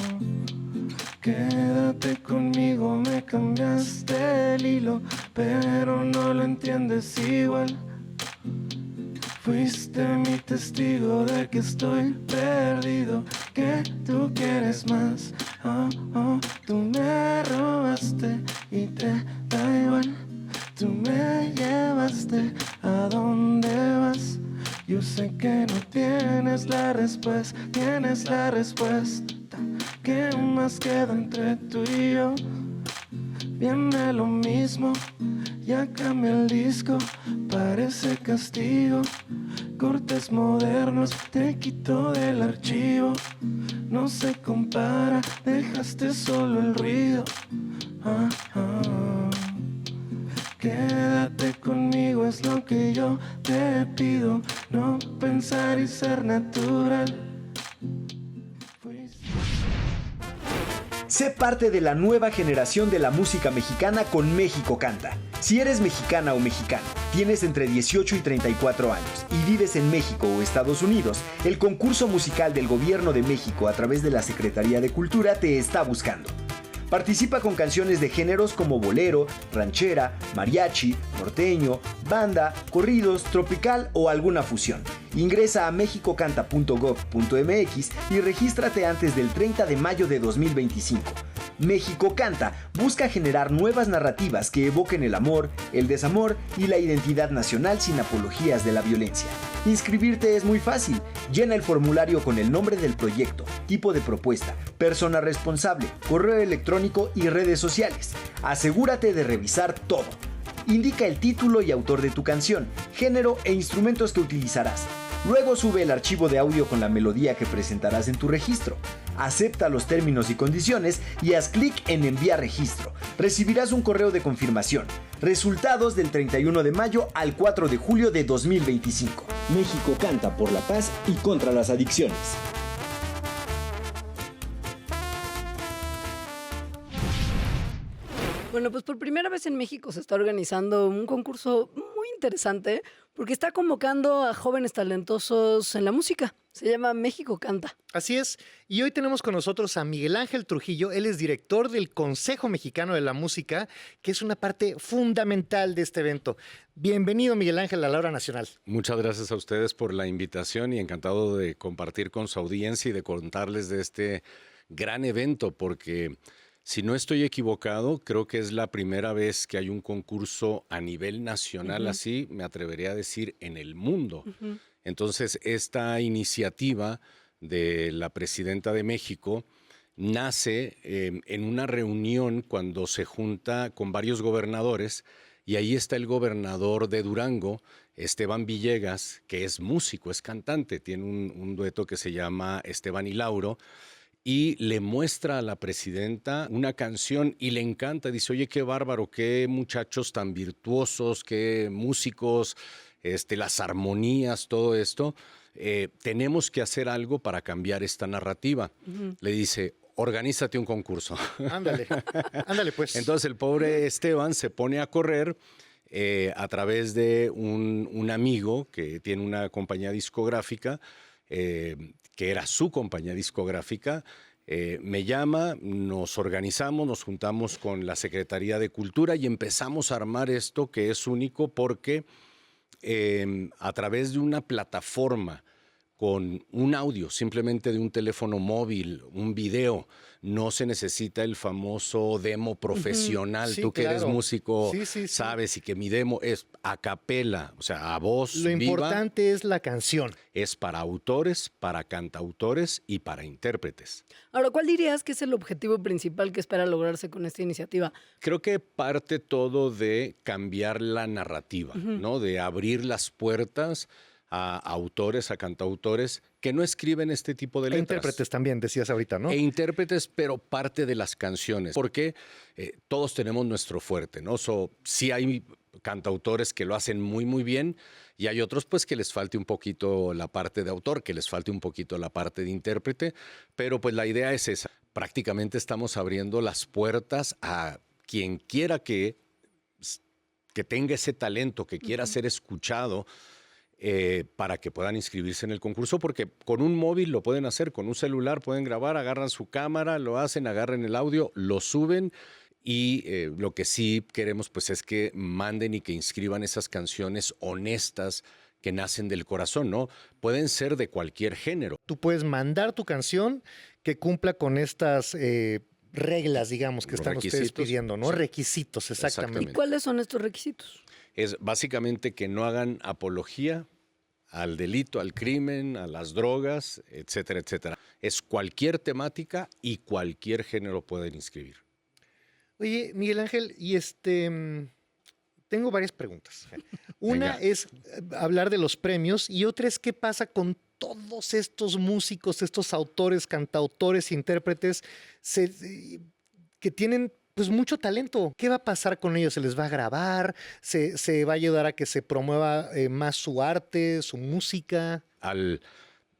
Speaker 14: Quédate conmigo, me cambiaste el hilo, pero no lo entiendes igual. Fuiste mi testigo de que estoy perdido, que tú quieres más. Oh, oh, tú me robaste y te da igual. Tú me llevaste a donde vas. Yo sé que no tienes la respuesta, tienes la respuesta. ¿Qué más queda entre tú y yo? Viene lo mismo, ya cambia el disco, parece castigo. Cortes modernos, te quito del archivo. No se compara, dejaste solo el ruido. Ah, ah. Quédate conmigo, es lo que yo te pido. No pensar y ser natural.
Speaker 9: Sé parte de la nueva generación de la música mexicana con México Canta. Si eres mexicana o mexicano, tienes entre 18 y 34 años y vives en México o Estados Unidos, el concurso musical del Gobierno de México a través de la Secretaría de Cultura te está buscando. Participa con canciones de géneros como bolero, ranchera, mariachi, norteño, banda, corridos, tropical o alguna fusión. Ingresa a mexicocanta.gov.mx y regístrate antes del 30 de mayo de 2025. México Canta busca generar nuevas narrativas que evoquen el amor, el desamor y la identidad nacional sin apologías de la violencia. Inscribirte es muy fácil. Llena el formulario con el nombre del proyecto, tipo de propuesta, persona responsable, correo electrónico y redes sociales. Asegúrate de revisar todo. Indica el título y autor de tu canción, género e instrumentos que utilizarás. Luego sube el archivo de audio con la melodía que presentarás en tu registro. Acepta los términos y condiciones y haz clic en enviar registro. Recibirás un correo de confirmación. Resultados del 31 de mayo al 4 de julio de 2025. México Canta por la paz y contra las adicciones.
Speaker 2: Bueno, pues por primera vez en México se está organizando un concurso muy interesante porque está convocando a jóvenes talentosos en la música. Se llama México Canta.
Speaker 3: Así es, y hoy tenemos con nosotros a Miguel Ángel Trujillo. Él es director del Consejo Mexicano de la Música, que es una parte fundamental de este evento. Bienvenido, Miguel Ángel, a la Hora Nacional.
Speaker 15: Muchas gracias a ustedes por la invitación y encantado de compartir con su audiencia y de contarles de este gran evento, porque si no estoy equivocado, creo que es la primera vez que hay un concurso a nivel nacional así, me atrevería a decir, en el mundo. Entonces, esta iniciativa de la presidenta de México nace en una reunión cuando se junta con varios gobernadores y ahí está el gobernador de Durango, Esteban Villegas, que es músico, es cantante, tiene un dueto que se llama Esteban y Lauro, y le muestra a la presidenta una canción y le encanta, dice, oye, qué bárbaro, qué muchachos tan virtuosos, qué músicos, las armonías, todo esto, tenemos que hacer algo para cambiar esta narrativa. Le dice, organízate un concurso.
Speaker 3: Ándale, ándale pues.
Speaker 15: Entonces el pobre Esteban se pone a correr a través de un amigo que tiene una compañía discográfica, que era su compañía discográfica, me llama, nos organizamos, nos juntamos con la Secretaría de Cultura y empezamos a armar esto que es único porque a través de una plataforma con un audio, simplemente de un teléfono móvil, un video, no se necesita el famoso demo profesional.
Speaker 3: Sí,
Speaker 15: tú que eres
Speaker 3: claro.
Speaker 15: músico
Speaker 3: Sí.
Speaker 15: sabes y que mi demo es a capela, o sea, a voz
Speaker 3: Lo
Speaker 15: viva.
Speaker 3: importante es la canción.
Speaker 15: Es para autores, para cantautores y para intérpretes.
Speaker 2: Ahora, ¿cuál dirías que es el objetivo principal que espera lograrse con esta iniciativa?
Speaker 15: Creo que parte todo de cambiar la narrativa, ¿no? De abrir las puertas a autores, a cantautores que no escriben este tipo de letras.
Speaker 3: E intérpretes también, decías ahorita, ¿no?
Speaker 15: E intérpretes, pero parte de las canciones, porque todos tenemos nuestro fuerte, ¿no? Sí hay cantautores que lo hacen muy, muy bien y hay otros pues que les falte un poquito la parte de autor, que les falte un poquito la parte de intérprete, pero pues la idea es esa. Prácticamente estamos abriendo las puertas a quien quiera que tenga ese talento, que quiera ser escuchado, para que puedan inscribirse en el concurso, porque con un móvil lo pueden hacer, con un celular pueden grabar, agarran su cámara, lo hacen, agarran el audio, lo suben y lo que sí queremos pues es que manden y que inscriban esas canciones honestas que nacen del corazón, ¿no? Pueden ser de cualquier género.
Speaker 3: Tú puedes mandar tu canción que cumpla con estas reglas, digamos, que están ustedes pidiendo, ¿no?
Speaker 15: Sí.
Speaker 3: Requisitos, exactamente.
Speaker 2: ¿Y cuáles son estos requisitos?
Speaker 15: Es básicamente que no hagan apología al delito, al crimen, a las drogas, etcétera, etcétera. Es cualquier temática y cualquier género pueden inscribir.
Speaker 3: Oye, Miguel Ángel, y tengo varias preguntas. Una es hablar de los premios y otra es qué pasa con todos estos músicos, estos autores, cantautores, intérpretes que tienen pues mucho talento. ¿Qué va a pasar con ellos? ¿Se les va a grabar? ¿Se va a ayudar a que se promueva más su arte, su música?
Speaker 15: Al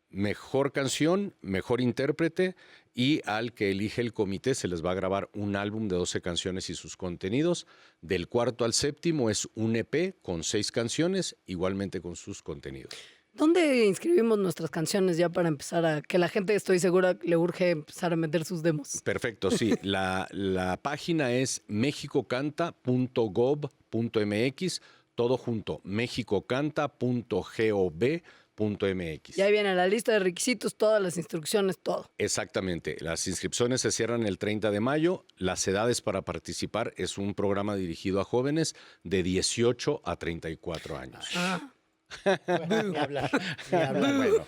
Speaker 15: mejor canción, mejor intérprete y al que elige el comité se les va a grabar un álbum de 12 canciones y sus contenidos. Del cuarto al séptimo es un EP con 6 canciones, igualmente con sus contenidos.
Speaker 2: ¿Dónde inscribimos nuestras canciones ya para empezar a que la gente, estoy segura, le urge empezar a meter sus demos?
Speaker 15: Perfecto, sí. La página es mexicocanta.gov.mx, todo junto, mexicocanta.gov.mx.
Speaker 2: Y ahí viene la lista de requisitos, todas las instrucciones, todo.
Speaker 15: Exactamente. Las inscripciones se cierran el 30 de mayo. Las edades para participar es un programa dirigido a jóvenes de 18 a 34 años.
Speaker 3: Bueno, ni hablar.
Speaker 15: Bueno,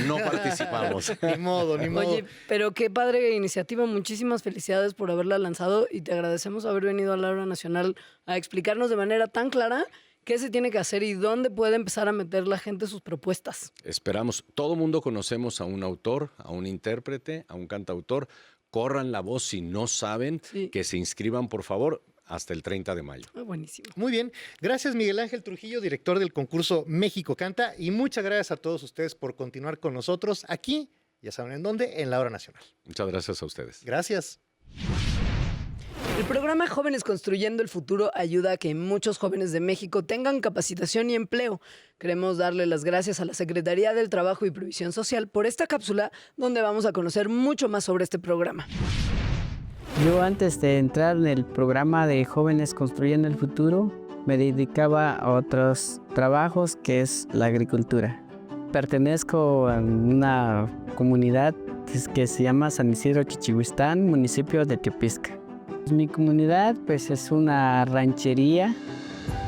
Speaker 15: no participamos.
Speaker 3: Ni modo.
Speaker 2: Oye, pero qué padre iniciativa. Muchísimas felicidades por haberla lanzado y te agradecemos haber venido a la Hora Nacional a explicarnos de manera tan clara qué se tiene que hacer y dónde puede empezar a meter la gente sus propuestas.
Speaker 15: Esperamos. Todo mundo conocemos a un autor, a un intérprete, a un cantautor. Corran la voz si no saben, que se inscriban, por favor, hasta el 30 de mayo.
Speaker 2: Buenísimo.
Speaker 3: Muy bien. Gracias, Miguel Ángel Trujillo, director del concurso México Canta. Y muchas gracias a todos ustedes por continuar con nosotros aquí, ya saben en dónde, en la Hora Nacional.
Speaker 15: Muchas gracias a ustedes.
Speaker 3: Gracias.
Speaker 2: El programa Jóvenes Construyendo el Futuro ayuda a que muchos jóvenes de México tengan capacitación y empleo. Queremos darle las gracias a la Secretaría del Trabajo y Previsión Social por esta cápsula donde vamos a conocer mucho más sobre este programa.
Speaker 16: Yo antes de entrar en el programa de Jóvenes Construyendo el Futuro, me dedicaba a otros trabajos que es la agricultura. Pertenezco a una comunidad que se llama San Isidro Chichihuistán, municipio de Teopisca. Mi comunidad pues es una ranchería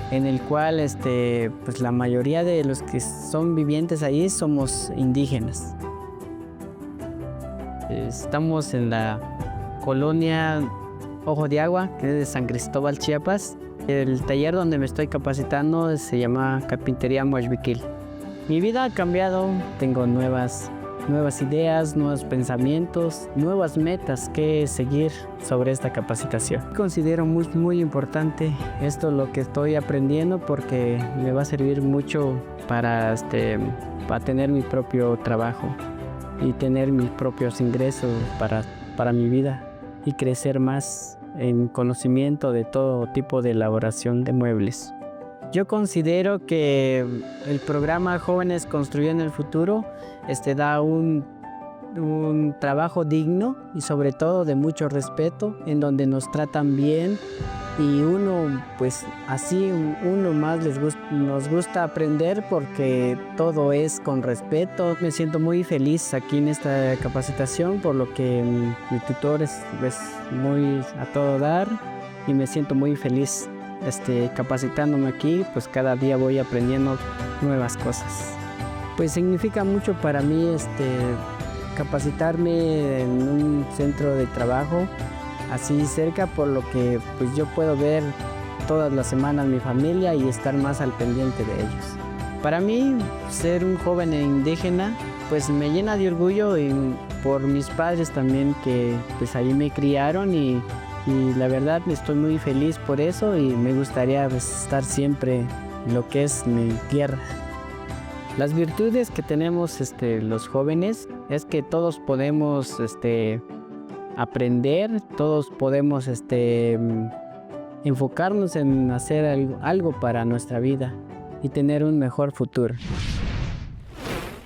Speaker 16: en el cual pues la mayoría de los que son vivientes ahí somos indígenas. Estamos en la colonia Ojo de Agua, que es de San Cristóbal, Chiapas. El taller donde me estoy capacitando se llama Carpintería Moachbiquil. Mi vida ha cambiado, tengo nuevas ideas, nuevos pensamientos, nuevas metas que seguir sobre esta capacitación. Considero muy importante esto lo que estoy aprendiendo porque me va a servir mucho para tener mi propio trabajo y tener mis propios ingresos para mi vida y crecer más en conocimiento de todo tipo de elaboración de muebles. Yo considero que el programa Jóvenes Construyendo el Futuro da un trabajo digno y sobre todo de mucho respeto, en donde nos tratan bien y uno pues así uno más nos gusta aprender porque todo es con respeto. Me siento muy feliz aquí en esta capacitación por lo que mi tutor es muy a todo dar y me siento muy feliz capacitándome aquí, pues cada día voy aprendiendo nuevas cosas. Pues significa mucho para mí capacitarme en un centro de trabajo así cerca, por lo que pues yo puedo ver todas las semanas mi familia y estar más al pendiente de ellos. Para mí, ser un joven indígena pues me llena de orgullo y por mis padres también que pues ahí me criaron y la verdad estoy muy feliz por eso y me gustaría estar siempre en lo que es mi tierra. Las virtudes que tenemos los jóvenes es que todos podemos aprender, todos podemos enfocarnos en hacer algo para nuestra vida y tener un mejor futuro.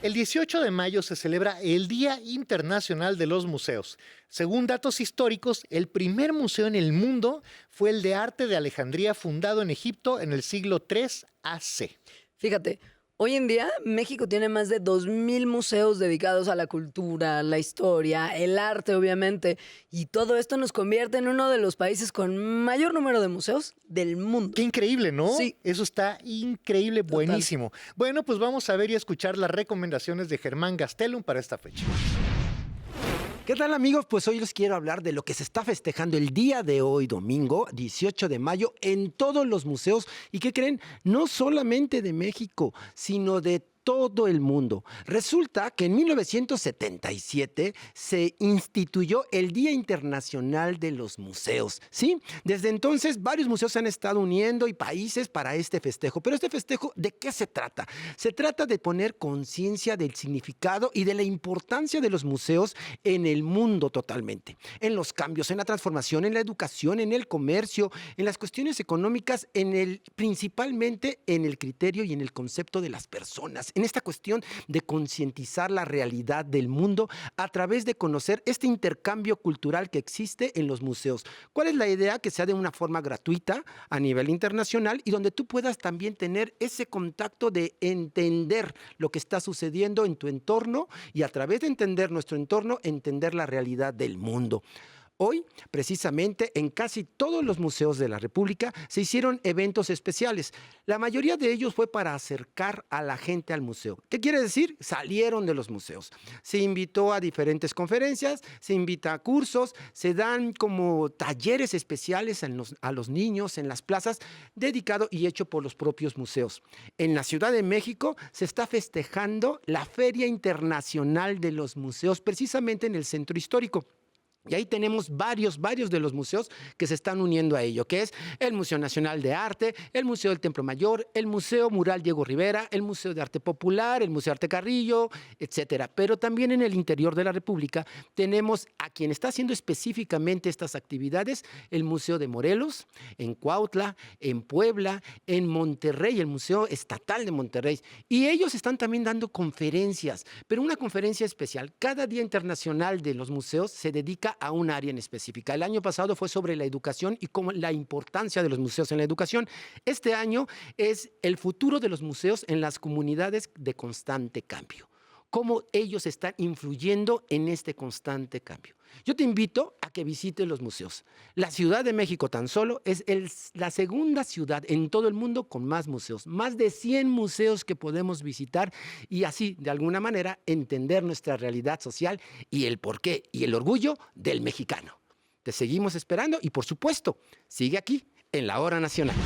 Speaker 3: El 18 de mayo se celebra el Día Internacional de los Museos. Según datos históricos, el primer museo en el mundo fue el de arte de Alejandría, fundado en Egipto en el siglo III AC.
Speaker 2: Fíjate, hoy en día México tiene más de 2,000 museos dedicados a la cultura, la historia, el arte obviamente, y todo esto nos convierte en uno de los países con mayor número de museos del mundo.
Speaker 3: Qué increíble, ¿no?
Speaker 2: Sí.
Speaker 3: Eso está increíble,
Speaker 2: Total.
Speaker 3: buenísimo. Bueno, pues vamos a ver y a escuchar las recomendaciones de Germán Gastelum para esta fecha.
Speaker 17: ¿Qué tal, amigos? Pues hoy les quiero hablar de lo que se está festejando el día de hoy, domingo, 18 de mayo, en todos los museos. ¿Y qué creen? No solamente de México, sino de todo el mundo. Resulta que en 1977 se instituyó el Día Internacional de los Museos, ¿sí? Desde entonces varios museos se han estado uniendo y países para este festejo. Pero este festejo, ¿de qué se trata? Se trata de poner conciencia del significado y de la importancia de los museos en el mundo totalmente. En los cambios, en la transformación, en la educación, en el comercio, en las cuestiones económicas, principalmente en el criterio y en el concepto de las personas. En esta cuestión de concientizar la realidad del mundo a través de conocer este intercambio cultural que existe en los museos. ¿Cuál es la idea? Que sea de una forma gratuita a nivel internacional y donde tú puedas también tener ese contacto de entender lo que está sucediendo en tu entorno y a través de entender nuestro entorno, entender la realidad del mundo. Hoy, precisamente, en casi todos los museos de la República se hicieron eventos especiales. La mayoría de ellos fue para acercar a la gente al museo. ¿Qué quiere decir? Salieron de los museos. Se invitó a diferentes conferencias, se invita a cursos, se dan como talleres especiales a los niños en las plazas, dedicado y hecho por los propios museos. En la Ciudad de México se está festejando la Feria Internacional de los Museos, precisamente en el Centro Histórico. Y ahí tenemos varios de los museos que se están uniendo a ello, que es el Museo Nacional de Arte, el Museo del Templo Mayor, el Museo Mural Diego Rivera, el Museo de Arte Popular, el Museo Arte Carrillo, etcétera. Pero también en el interior de la República tenemos a quien está haciendo específicamente estas actividades, el Museo de Morelos, en Cuautla, en Puebla, en Monterrey, el Museo Estatal de Monterrey. Y ellos están también dando conferencias, pero una conferencia especial. Cada Día Internacional de los Museos se dedica a un área en específica. El año pasado fue sobre la educación y cómo la importancia de los museos en la educación. Este año es el futuro de los museos en las comunidades de constante cambio. Cómo ellos están influyendo en este constante cambio. Yo te invito a que visites los museos. La Ciudad de México tan solo es la segunda ciudad en todo el mundo con más museos. Más de 100 museos que podemos visitar y así, de alguna manera, entender nuestra realidad social y el porqué y el orgullo del mexicano. Te seguimos esperando y, por supuesto, sigue aquí en La Hora Nacional.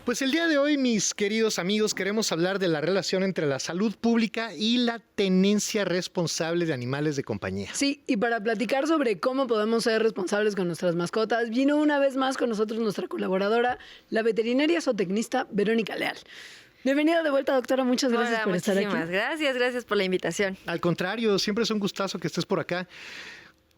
Speaker 3: Pues el día de hoy, mis queridos amigos, queremos hablar de la relación entre la salud pública y la tenencia responsable de animales de compañía.
Speaker 2: Sí, y para platicar sobre cómo podemos ser responsables con nuestras mascotas, vino una vez más con nosotros nuestra colaboradora, la veterinaria zootecnista Verónica Leal. Bienvenida de vuelta, doctora. Muchas gracias por estar aquí.
Speaker 18: Muchísimas gracias por la invitación.
Speaker 3: Al contrario, siempre es un gustazo que estés por acá.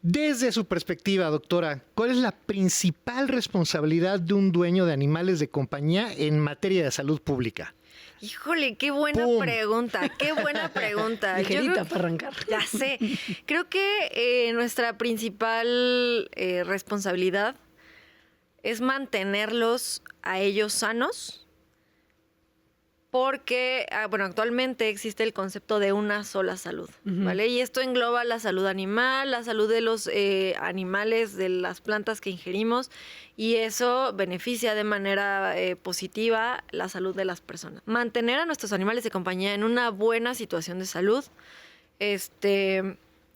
Speaker 3: Desde su perspectiva, doctora, ¿cuál es la principal responsabilidad de un dueño de animales de compañía en materia de salud pública?
Speaker 18: Híjole, qué buena pregunta, qué buena pregunta.
Speaker 2: Ligerita para arrancar.
Speaker 18: Ya sé. Creo que nuestra principal responsabilidad es mantenerlos a ellos sanos, porque, actualmente existe el concepto de una sola salud, ¿vale? Y esto engloba la salud animal, la salud de los animales, de las plantas que ingerimos, y eso beneficia de manera positiva la salud de las personas. Mantener a nuestros animales de compañía en una buena situación de salud,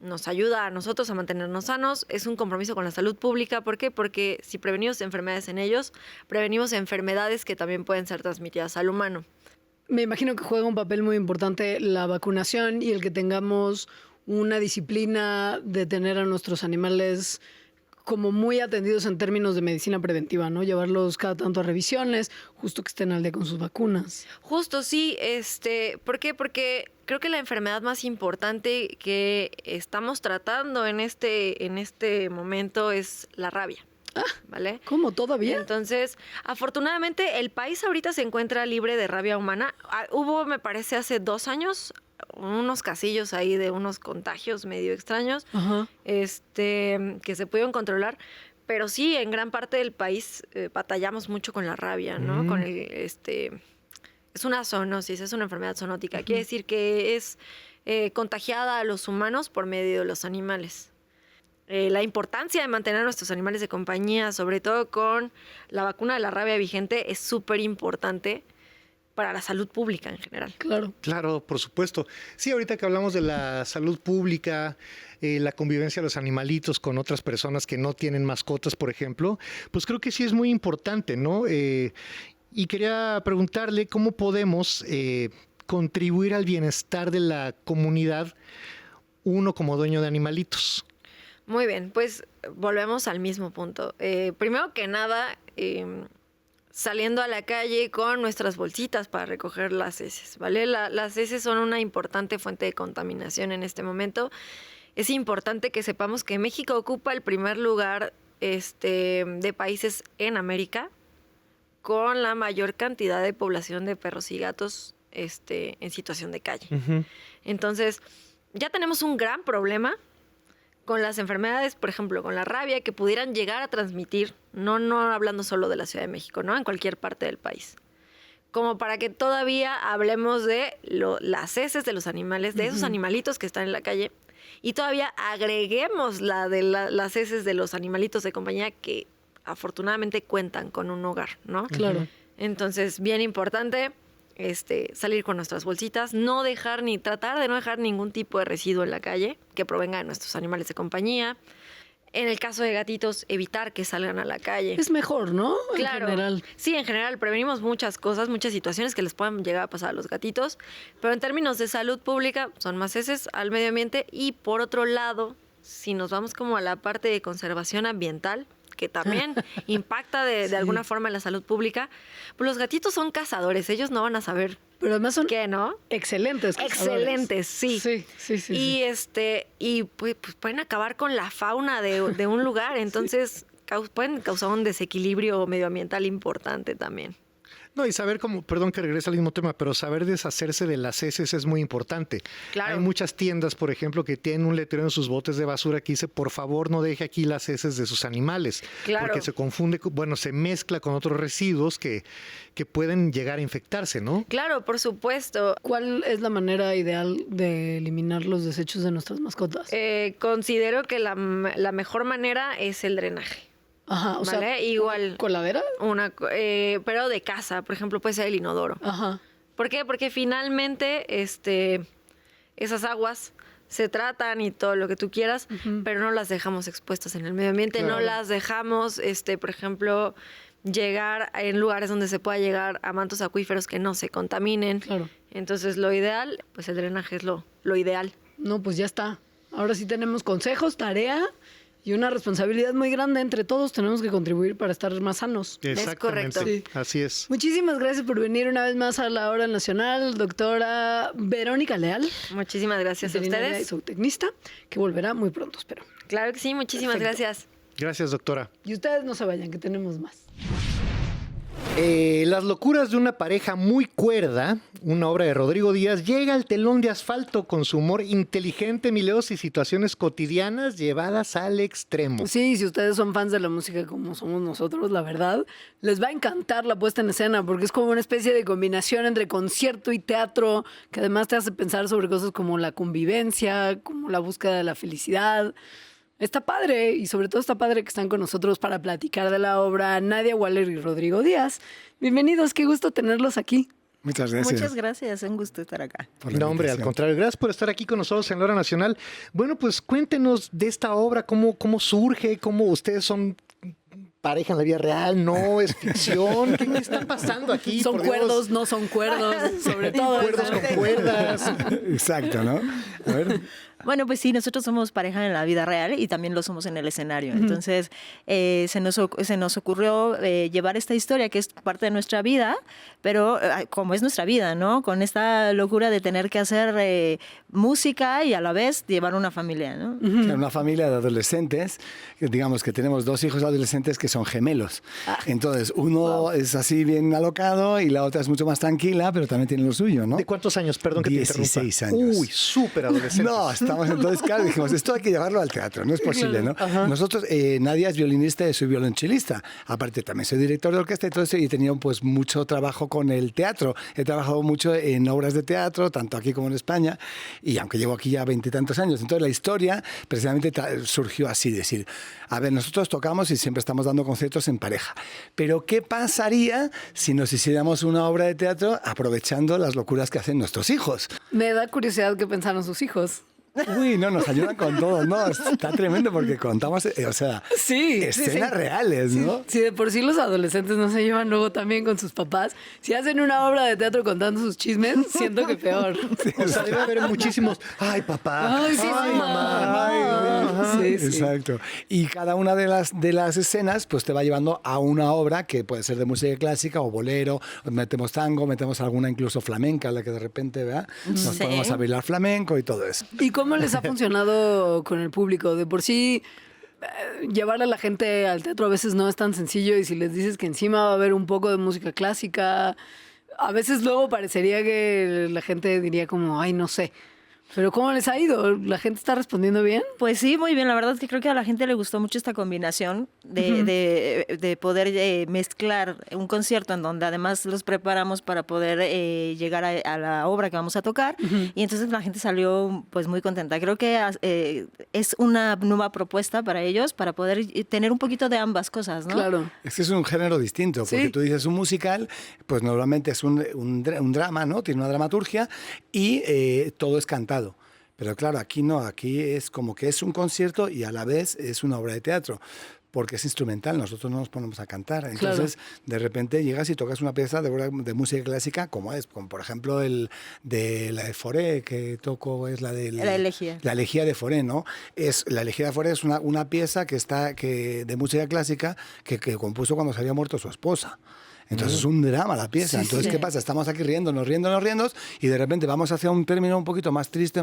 Speaker 18: nos ayuda a nosotros a mantenernos sanos, es un compromiso con la salud pública. ¿Por qué? Porque si prevenimos enfermedades en ellos, prevenimos enfermedades que también pueden ser transmitidas al humano.
Speaker 2: Me imagino que juega un papel muy importante la vacunación y el que tengamos una disciplina de tener a nuestros animales como muy atendidos en términos de medicina preventiva, ¿no? Llevarlos cada tanto a revisiones, justo que estén al día con sus vacunas.
Speaker 18: Justo, sí. ¿Por qué? Porque creo que la enfermedad más importante que estamos tratando en este momento es la rabia. ¿Vale?
Speaker 2: ¿Cómo? ¿Todavía?
Speaker 18: Entonces, afortunadamente, el país ahorita se encuentra libre de rabia humana. Hubo, me parece, hace 2 años, unos casillos ahí de unos contagios medio extraños, que se pudieron controlar. Pero sí, en gran parte del país batallamos mucho con la rabia, ¿no? Con es una zoonosis, es una enfermedad zoonótica. Quiere decir que es contagiada a los humanos por medio de los animales. La importancia de mantener a nuestros animales de compañía, sobre todo con la vacuna de la rabia vigente, es súper importante para la salud pública en general.
Speaker 3: Claro, por supuesto. Sí, ahorita que hablamos de la salud pública, la convivencia de los animalitos con otras personas que no tienen mascotas, por ejemplo, pues creo que sí es muy importante, ¿no? Y quería preguntarle cómo podemos contribuir al bienestar de la comunidad uno como dueño de animalitos?
Speaker 18: Muy bien, pues volvemos al mismo punto. Primero que nada, saliendo a la calle con nuestras bolsitas para recoger las heces, ¿vale? Las heces son una importante fuente de contaminación en este momento. Es importante que sepamos que México ocupa el primer lugar de países en América con la mayor cantidad de población de perros y gatos en situación de calle. Entonces, ya tenemos un gran problema con las enfermedades, por ejemplo, con la rabia, que pudieran llegar a transmitir, no hablando solo de la Ciudad de México, ¿no? En cualquier parte del país. Como para que todavía hablemos de las heces de los animales, de esos animalitos que están en la calle, y todavía agreguemos las heces de los animalitos de compañía que afortunadamente cuentan con un hogar, ¿no?
Speaker 2: Claro.
Speaker 18: Entonces, bien importante salir con nuestras bolsitas, tratar de no dejar ningún tipo de residuo en la calle que provenga de nuestros animales de compañía. En el caso de gatitos, evitar que salgan a la calle.
Speaker 2: Es mejor, ¿no?
Speaker 18: Claro.
Speaker 2: En general.
Speaker 18: Sí, en general prevenimos muchas cosas, muchas situaciones que les puedan llegar a pasar a los gatitos, pero en términos de salud pública son más heces al medio ambiente. Y por otro lado, si nos vamos como a la parte de conservación ambiental, que también impacta de alguna forma en la salud pública, pues los gatitos son cazadores, ellos no van a saber.
Speaker 2: Pero además son
Speaker 18: ¿qué, no?
Speaker 2: Excelentes cazadores.
Speaker 18: Excelentes, sí.
Speaker 2: Sí.
Speaker 18: Y pues pueden acabar con la fauna de un lugar, entonces pueden causar un desequilibrio medioambiental importante también.
Speaker 3: No, y saber cómo, perdón que regrese al mismo tema, pero saber deshacerse de las heces es muy importante.
Speaker 18: Claro.
Speaker 3: Hay muchas tiendas, por ejemplo, que tienen un letrero en sus botes de basura que dice, por favor, no deje aquí las heces de sus animales.
Speaker 18: Claro.
Speaker 3: Porque se confunde, se mezcla con otros residuos que pueden llegar a infectarse, ¿no?
Speaker 18: Claro, por supuesto.
Speaker 2: ¿Cuál es la manera ideal de eliminar los desechos de nuestras mascotas?
Speaker 18: Considero que la mejor manera es el drenaje.
Speaker 2: Ajá, o
Speaker 18: ¿vale?
Speaker 2: sea,
Speaker 18: igual.
Speaker 2: ¿coladera?
Speaker 18: Pero de casa, por ejemplo, puede ser el inodoro.
Speaker 2: Ajá.
Speaker 18: ¿Por qué? Porque finalmente esas aguas se tratan y todo lo que tú quieras, pero no las dejamos expuestas en el medio ambiente, no las dejamos, por ejemplo, llegar en lugares donde se pueda llegar a mantos acuíferos que no se contaminen.
Speaker 2: Claro.
Speaker 18: Entonces, lo ideal, pues el drenaje es lo ideal.
Speaker 2: No, pues ya está. Ahora sí tenemos consejos, tarea y una responsabilidad muy grande. Entre todos tenemos que contribuir para estar más sanos.
Speaker 3: Exactamente.
Speaker 18: Es correcto.
Speaker 3: Sí. Así es.
Speaker 2: Muchísimas gracias por venir una vez más a La Hora Nacional, doctora Verónica Leal.
Speaker 18: Muchísimas gracias a
Speaker 2: veterinaria
Speaker 18: ustedes.
Speaker 2: Y zootecnista, que volverá muy pronto, espero.
Speaker 18: Claro que sí, muchísimas gracias.
Speaker 3: Gracias, doctora.
Speaker 2: Y ustedes no se vayan, que tenemos más.
Speaker 3: Las locuras de una pareja muy cuerda, una obra de Rodrigo Díaz, llega al telón de asfalto con su humor inteligente, mileos y situaciones cotidianas llevadas al extremo.
Speaker 2: Sí, si ustedes son fans de la música como somos nosotros, la verdad, les va a encantar la puesta en escena, porque es como una especie de combinación entre concierto y teatro, que además te hace pensar sobre cosas como la convivencia, como la búsqueda de la felicidad. Está padre, y sobre todo está padre que están con nosotros para platicar de la obra Nadia Waller y Rodrigo Díaz. Bienvenidos, qué gusto tenerlos aquí.
Speaker 19: Muchas gracias.
Speaker 20: Muchas gracias, un gusto estar acá.
Speaker 3: No, hombre, al contrario, gracias por estar aquí con nosotros en La Hora Nacional. Bueno, pues cuéntenos de esta obra, cómo surge, cómo ustedes son pareja en la vida real, no es ficción. ¿Qué está pasando aquí?
Speaker 2: Son cuerdos, no son cuerdos, sobre todo.
Speaker 3: Cuerdos con cuerdas.
Speaker 19: Exacto, ¿no? A ver.
Speaker 20: Bueno, pues sí, nosotros somos pareja en la vida real y también lo somos en el escenario. Entonces, se nos ocurrió llevar esta historia que es parte de nuestra vida, pero como es nuestra vida, ¿no? Con esta locura de tener que hacer música y a la vez llevar una familia, ¿no?
Speaker 19: Una familia de adolescentes, digamos que tenemos 2 hijos adolescentes que son gemelos. Entonces, uno es así bien alocado y la otra es mucho más tranquila, pero también tiene lo suyo, ¿no?
Speaker 3: ¿De cuántos años? Perdón que te interrumpa.
Speaker 19: 16 años.
Speaker 3: Uy, súper adolescentes.
Speaker 19: No, estamos entonces, claro, dijimos, esto hay que llevarlo al teatro, no es posible, ¿no? Ajá. Nosotros, Nadia es violinista y soy violonchelista. Aparte, también soy director de orquesta y todo eso, y he tenido pues mucho trabajo con el teatro. He trabajado mucho en obras de teatro, tanto aquí como en España, y aunque llevo aquí ya 20 y tantos años. Entonces, la historia precisamente surgió así, decir, a ver, nosotros tocamos y siempre estamos dando conciertos en pareja, pero ¿qué pasaría si nos hiciéramos una obra de teatro aprovechando las locuras que hacen nuestros hijos?
Speaker 2: Me da curiosidad qué pensaron sus hijos.
Speaker 19: Uy, no, nos ayudan con todo, no, está tremendo porque contamos, escenas reales, ¿no?
Speaker 2: Si de por sí los adolescentes no se llevan luego también con sus papás, si hacen una obra de teatro contando sus chismes, siento que peor.
Speaker 3: O sea, debe haber muchísimos, ay papá,
Speaker 2: ay, sí,
Speaker 3: ay mamá.
Speaker 19: Sí. Exacto. Y cada una de las escenas pues te va llevando a una obra que puede ser de música clásica o bolero, metemos tango, metemos alguna incluso flamenca, la que de repente, ¿verdad? Nos ponemos a bailar flamenco y todo eso.
Speaker 2: ¿Y cómo les ha funcionado con el público? De por sí, llevar a la gente al teatro a veces no es tan sencillo y si les dices que encima va a haber un poco de música clásica, a veces luego parecería que la gente diría como, ay, no sé. ¿Pero cómo les ha ido? ¿La gente está respondiendo bien?
Speaker 20: Pues sí, muy bien. La verdad es que creo que a la gente le gustó mucho esta combinación de poder mezclar un concierto en donde además los preparamos para poder llegar a la obra que vamos a tocar. Y entonces la gente salió pues muy contenta. Creo que es una nueva propuesta para ellos para poder tener un poquito de ambas cosas, ¿no?
Speaker 2: Claro.
Speaker 19: Es un género distinto, porque tú dices un musical, pues normalmente es un drama, ¿no? Tiene una dramaturgia y todo es cantado. Pero claro, aquí no, aquí es como que es un concierto y a la vez es una obra de teatro, porque es instrumental, nosotros no nos ponemos a cantar. Entonces, de repente llegas y tocas una pieza de música clásica, como por ejemplo la de Fauré, que toco, es la de
Speaker 20: la elegía.
Speaker 19: La elegía de Fauré, ¿no? La elegía de Fauré es una pieza de música clásica que compuso cuando se había muerto su esposa. Entonces es un drama la pieza. Entonces, ¿qué pasa? Estamos aquí riéndonos y de repente vamos hacia un término un poquito más triste,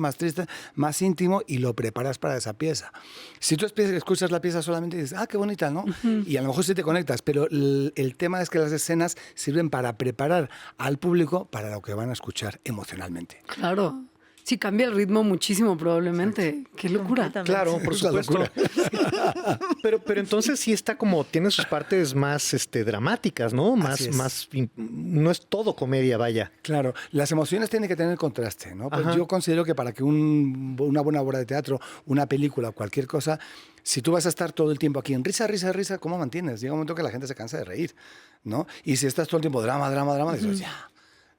Speaker 19: más íntimo y lo preparas para esa pieza. Si tú escuchas la pieza solamente y dices, qué bonita, ¿no? Y a lo mejor sí te conectas, pero el tema es que las escenas sirven para preparar al público para lo que van a escuchar emocionalmente.
Speaker 2: Claro. Sí, cambia el ritmo muchísimo probablemente. Exacto. ¡Qué locura!
Speaker 3: Claro, por supuesto. pero entonces sí está como, tiene sus partes más dramáticas, ¿no? No es todo comedia, vaya.
Speaker 19: Claro, las emociones tienen que tener contraste, ¿no? Pues yo considero que para que una buena obra de teatro, una película, cualquier cosa, si tú vas a estar todo el tiempo aquí en risa, ¿cómo mantienes? Llega un momento que la gente se cansa de reír, ¿no? Y si estás todo el tiempo drama, dices, ya.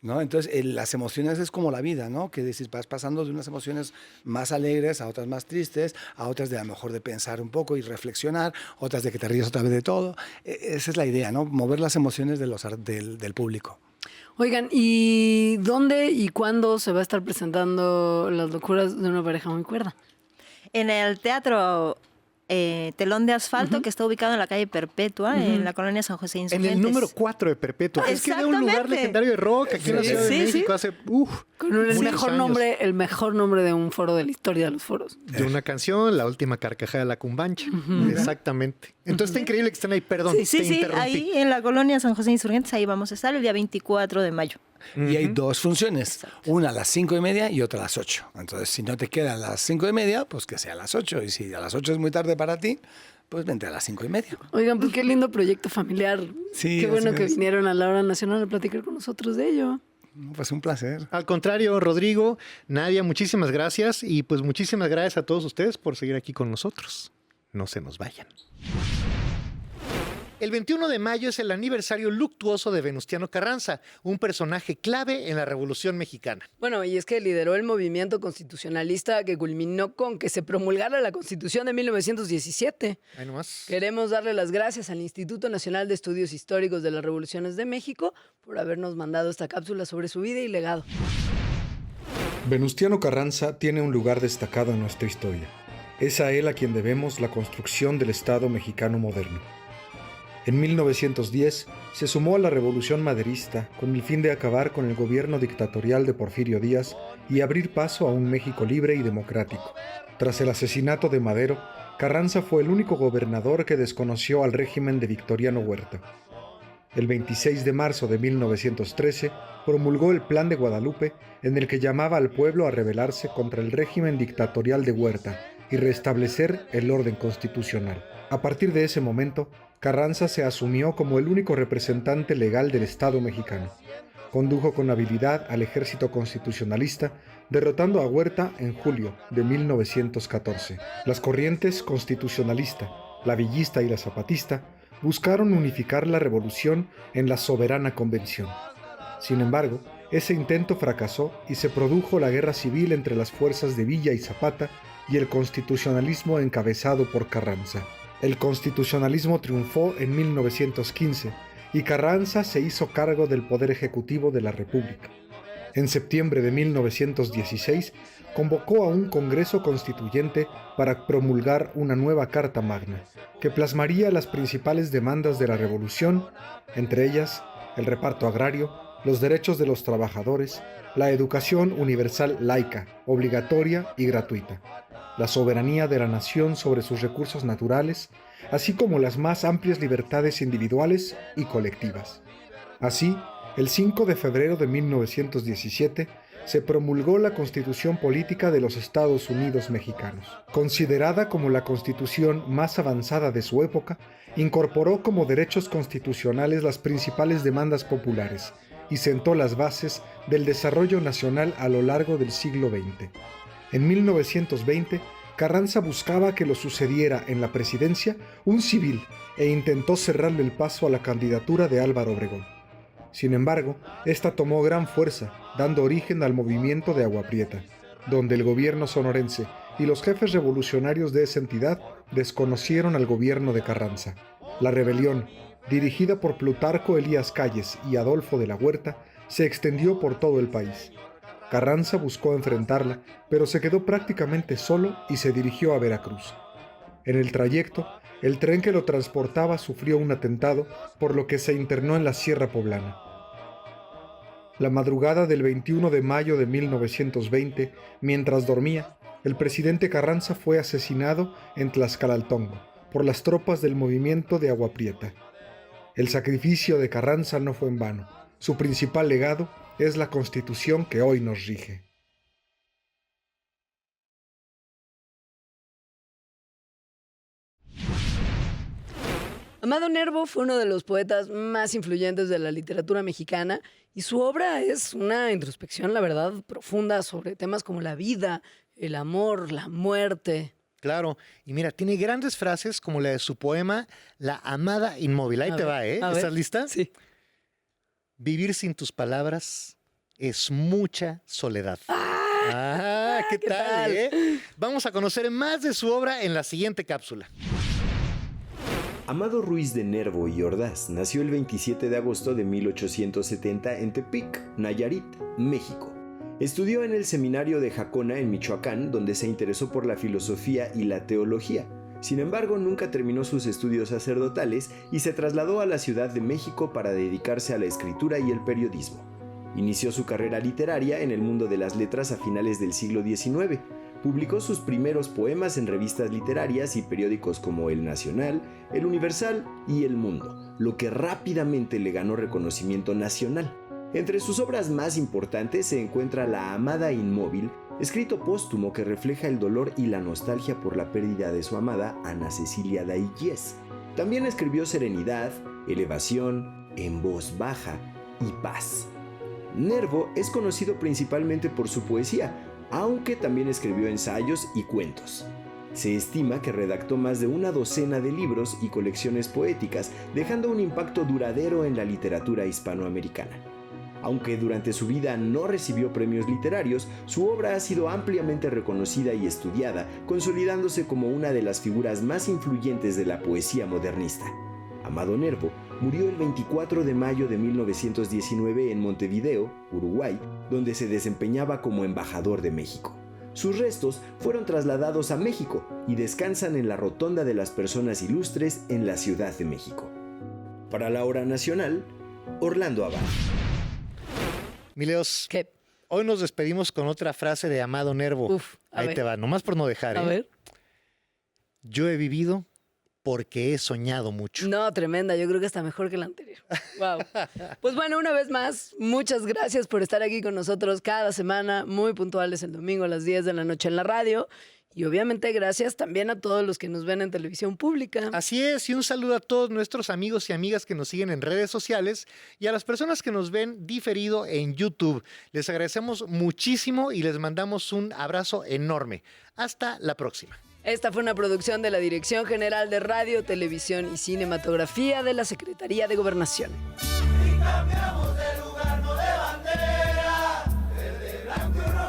Speaker 19: ¿No? Entonces, las emociones es como la vida, ¿no? Que decir, vas pasando de unas emociones más alegres a otras más tristes, a otras de a lo mejor de pensar un poco y reflexionar, otras de que te ríes otra vez de todo. Esa es la idea, ¿no? Mover las emociones del público.
Speaker 2: Oigan, ¿y dónde y cuándo se va a estar presentando Las locuras de una pareja muy cuerda?
Speaker 20: En el Teatro Telón de Asfalto, que está ubicado en la calle Perpetua, en la colonia San José Insurgentes.
Speaker 3: En el número 4 de Perpetua. Es que era un lugar legendario de rock aquí en la Ciudad de México hace
Speaker 2: con el mejor nombre de un foro de la historia de los foros.
Speaker 3: De una canción, La última carcajada de la cumbancha. Exactamente. Entonces está increíble que estén ahí, perdón.
Speaker 20: Sí, ahí en la colonia San José Insurgentes, ahí vamos a estar el día 24 de mayo.
Speaker 19: Y hay dos funciones, una a las 5:30 y otra a las 8. Entonces, si no te quedan las 5:30, pues que sea a las 8. Y si a las 8 es muy tarde para ti, pues vente a las 5:30.
Speaker 2: Oigan, pues qué lindo proyecto familiar.
Speaker 19: Sí,
Speaker 2: qué bueno que vinieron a la Hora Nacional a platicar con nosotros de ello.
Speaker 19: Pues un placer.
Speaker 3: Al contrario, Rodrigo, Nadia, muchísimas gracias. Y pues muchísimas gracias a todos ustedes por seguir aquí con nosotros. No se nos vayan. El 21 de mayo es el aniversario luctuoso de Venustiano Carranza, un personaje clave en la Revolución Mexicana.
Speaker 2: Bueno, y es que lideró el movimiento constitucionalista que culminó con que se promulgara la Constitución de 1917.
Speaker 3: Ahí nomás.
Speaker 2: Queremos darle las gracias al Instituto Nacional de Estudios Históricos de las Revoluciones de México por habernos mandado esta cápsula sobre su vida y legado.
Speaker 21: Venustiano Carranza tiene un lugar destacado en nuestra historia. Es a él a quien debemos la construcción del Estado mexicano moderno. En 1910 se sumó a la Revolución Maderista con el fin de acabar con el gobierno dictatorial de Porfirio Díaz y abrir paso a un México libre y democrático. Tras el asesinato de Madero, Carranza fue el único gobernador que desconoció al régimen de Victoriano Huerta. El 26 de marzo de 1913 promulgó el Plan de Guadalupe, en el que llamaba al pueblo a rebelarse contra el régimen dictatorial de Huerta y restablecer el orden constitucional. A partir de ese momento, Carranza se asumió como el único representante legal del Estado mexicano. Condujo con habilidad al ejército constitucionalista, derrotando a Huerta en julio de 1914. Las corrientes constitucionalista, la villista y la zapatista buscaron unificar la revolución en la Soberana Convención. Sin embargo, Ese intento fracasó y se produjo la guerra civil entre las fuerzas de Villa y Zapata y el constitucionalismo encabezado por Carranza. El constitucionalismo triunfó en 1915 y Carranza se hizo cargo del poder ejecutivo de la República. En septiembre de 1916 convocó a un Congreso Constituyente para promulgar una nueva Carta Magna, que plasmaría las principales demandas de la Revolución, entre ellas el reparto agrario, los derechos de los trabajadores, la educación universal laica, obligatoria y gratuita, la soberanía de la nación sobre sus recursos naturales, así como las más amplias libertades individuales y colectivas. Así, el 5 de febrero de 1917 se promulgó la Constitución Política de los Estados Unidos Mexicanos. Considerada como la constitución más avanzada de su época, incorporó como derechos constitucionales las principales demandas populares y sentó las bases del desarrollo nacional a lo largo del siglo XX. En 1920, Carranza buscaba que lo sucediera en la presidencia un civil e intentó cerrarle el paso a la candidatura de Álvaro Obregón. Sin embargo, esta tomó gran fuerza, dando origen al movimiento de Agua Prieta, donde el gobierno sonorense y los jefes revolucionarios de esa entidad desconocieron al gobierno de Carranza. La rebelión, dirigida por Plutarco Elías Calles y Adolfo de la Huerta, se extendió por todo el país. Carranza buscó enfrentarla, pero se quedó prácticamente solo y se dirigió a Veracruz. En el trayecto, el tren que lo transportaba sufrió un atentado, por lo que se internó en la Sierra Poblana. La madrugada del 21 de mayo de 1920, mientras dormía, el presidente Carranza fue asesinado en Tlaxcalaltongo por las tropas del movimiento de Agua Prieta. El sacrificio de Carranza no fue en vano. Su principal legado es la Constitución que hoy nos rige.
Speaker 2: Amado Nervo fue uno de los poetas más influyentes de la literatura mexicana y su obra es una introspección, la verdad, profunda sobre temas como la vida, el amor, la muerte.
Speaker 3: Claro, y mira, tiene grandes frases como la de su poema La amada inmóvil. Ahí te va, ¿eh? ¿Estás lista?
Speaker 2: Sí.
Speaker 3: Vivir sin tus palabras es mucha soledad. ¿Qué tal, eh? Vamos a conocer más de su obra en la siguiente cápsula.
Speaker 9: Amado Ruiz de Nervo y Ordaz nació el 27 de agosto de 1870 en Tepic, Nayarit, México. Estudió en el seminario de Jacona en Michoacán, donde se interesó por la filosofía y la teología. Sin embargo, nunca terminó sus estudios sacerdotales y se trasladó a la Ciudad de México para dedicarse a la escritura y el periodismo. Inició su carrera literaria en el mundo de las letras a finales del siglo XIX. Publicó sus primeros poemas en revistas literarias y periódicos como El Nacional, El Universal y El Mundo, lo que rápidamente le ganó reconocimiento nacional. Entre sus obras más importantes se encuentra La amada inmóvil, escrito póstumo que refleja el dolor y la nostalgia por la pérdida de su amada Ana Cecilia Daillés. También escribió Serenidad, Elevación, En voz baja y Paz. Nervo es conocido principalmente por su poesía, aunque también escribió ensayos y cuentos. Se estima que redactó más de una docena de libros y colecciones poéticas, dejando un impacto duradero en la literatura hispanoamericana. Aunque durante su vida no recibió premios literarios, su obra ha sido ampliamente reconocida y estudiada, consolidándose como una de las figuras más influyentes de la poesía modernista. Amado Nervo murió el 24 de mayo de 1919 en Montevideo, Uruguay, donde se desempeñaba como embajador de México. Sus restos fueron trasladados a México y descansan en la Rotonda de las Personas Ilustres en la Ciudad de México. Para la Hora Nacional, Orlando Abad.
Speaker 3: Mileos, hoy nos despedimos con otra frase de Amado Nervo. Ahí te va, nomás por no dejar.
Speaker 2: A ver.
Speaker 3: Yo he vivido porque he soñado mucho.
Speaker 2: No, tremenda. Yo creo que está mejor que la anterior. Wow. Pues bueno, una vez más, muchas gracias por estar aquí con nosotros cada semana, muy puntuales el domingo a las 10 de la noche en la radio. Y obviamente gracias también a todos los que nos ven en televisión pública.
Speaker 3: Así es, y un saludo a todos nuestros amigos y amigas que nos siguen en redes sociales y a las personas que nos ven diferido en YouTube. Les agradecemos muchísimo y les mandamos un abrazo enorme. Hasta la próxima.
Speaker 2: Esta fue una producción de la Dirección General de Radio, Televisión y Cinematografía de la Secretaría de Gobernación.
Speaker 1: Y cambiamos de lugar, no de bandera.
Speaker 14: llorar.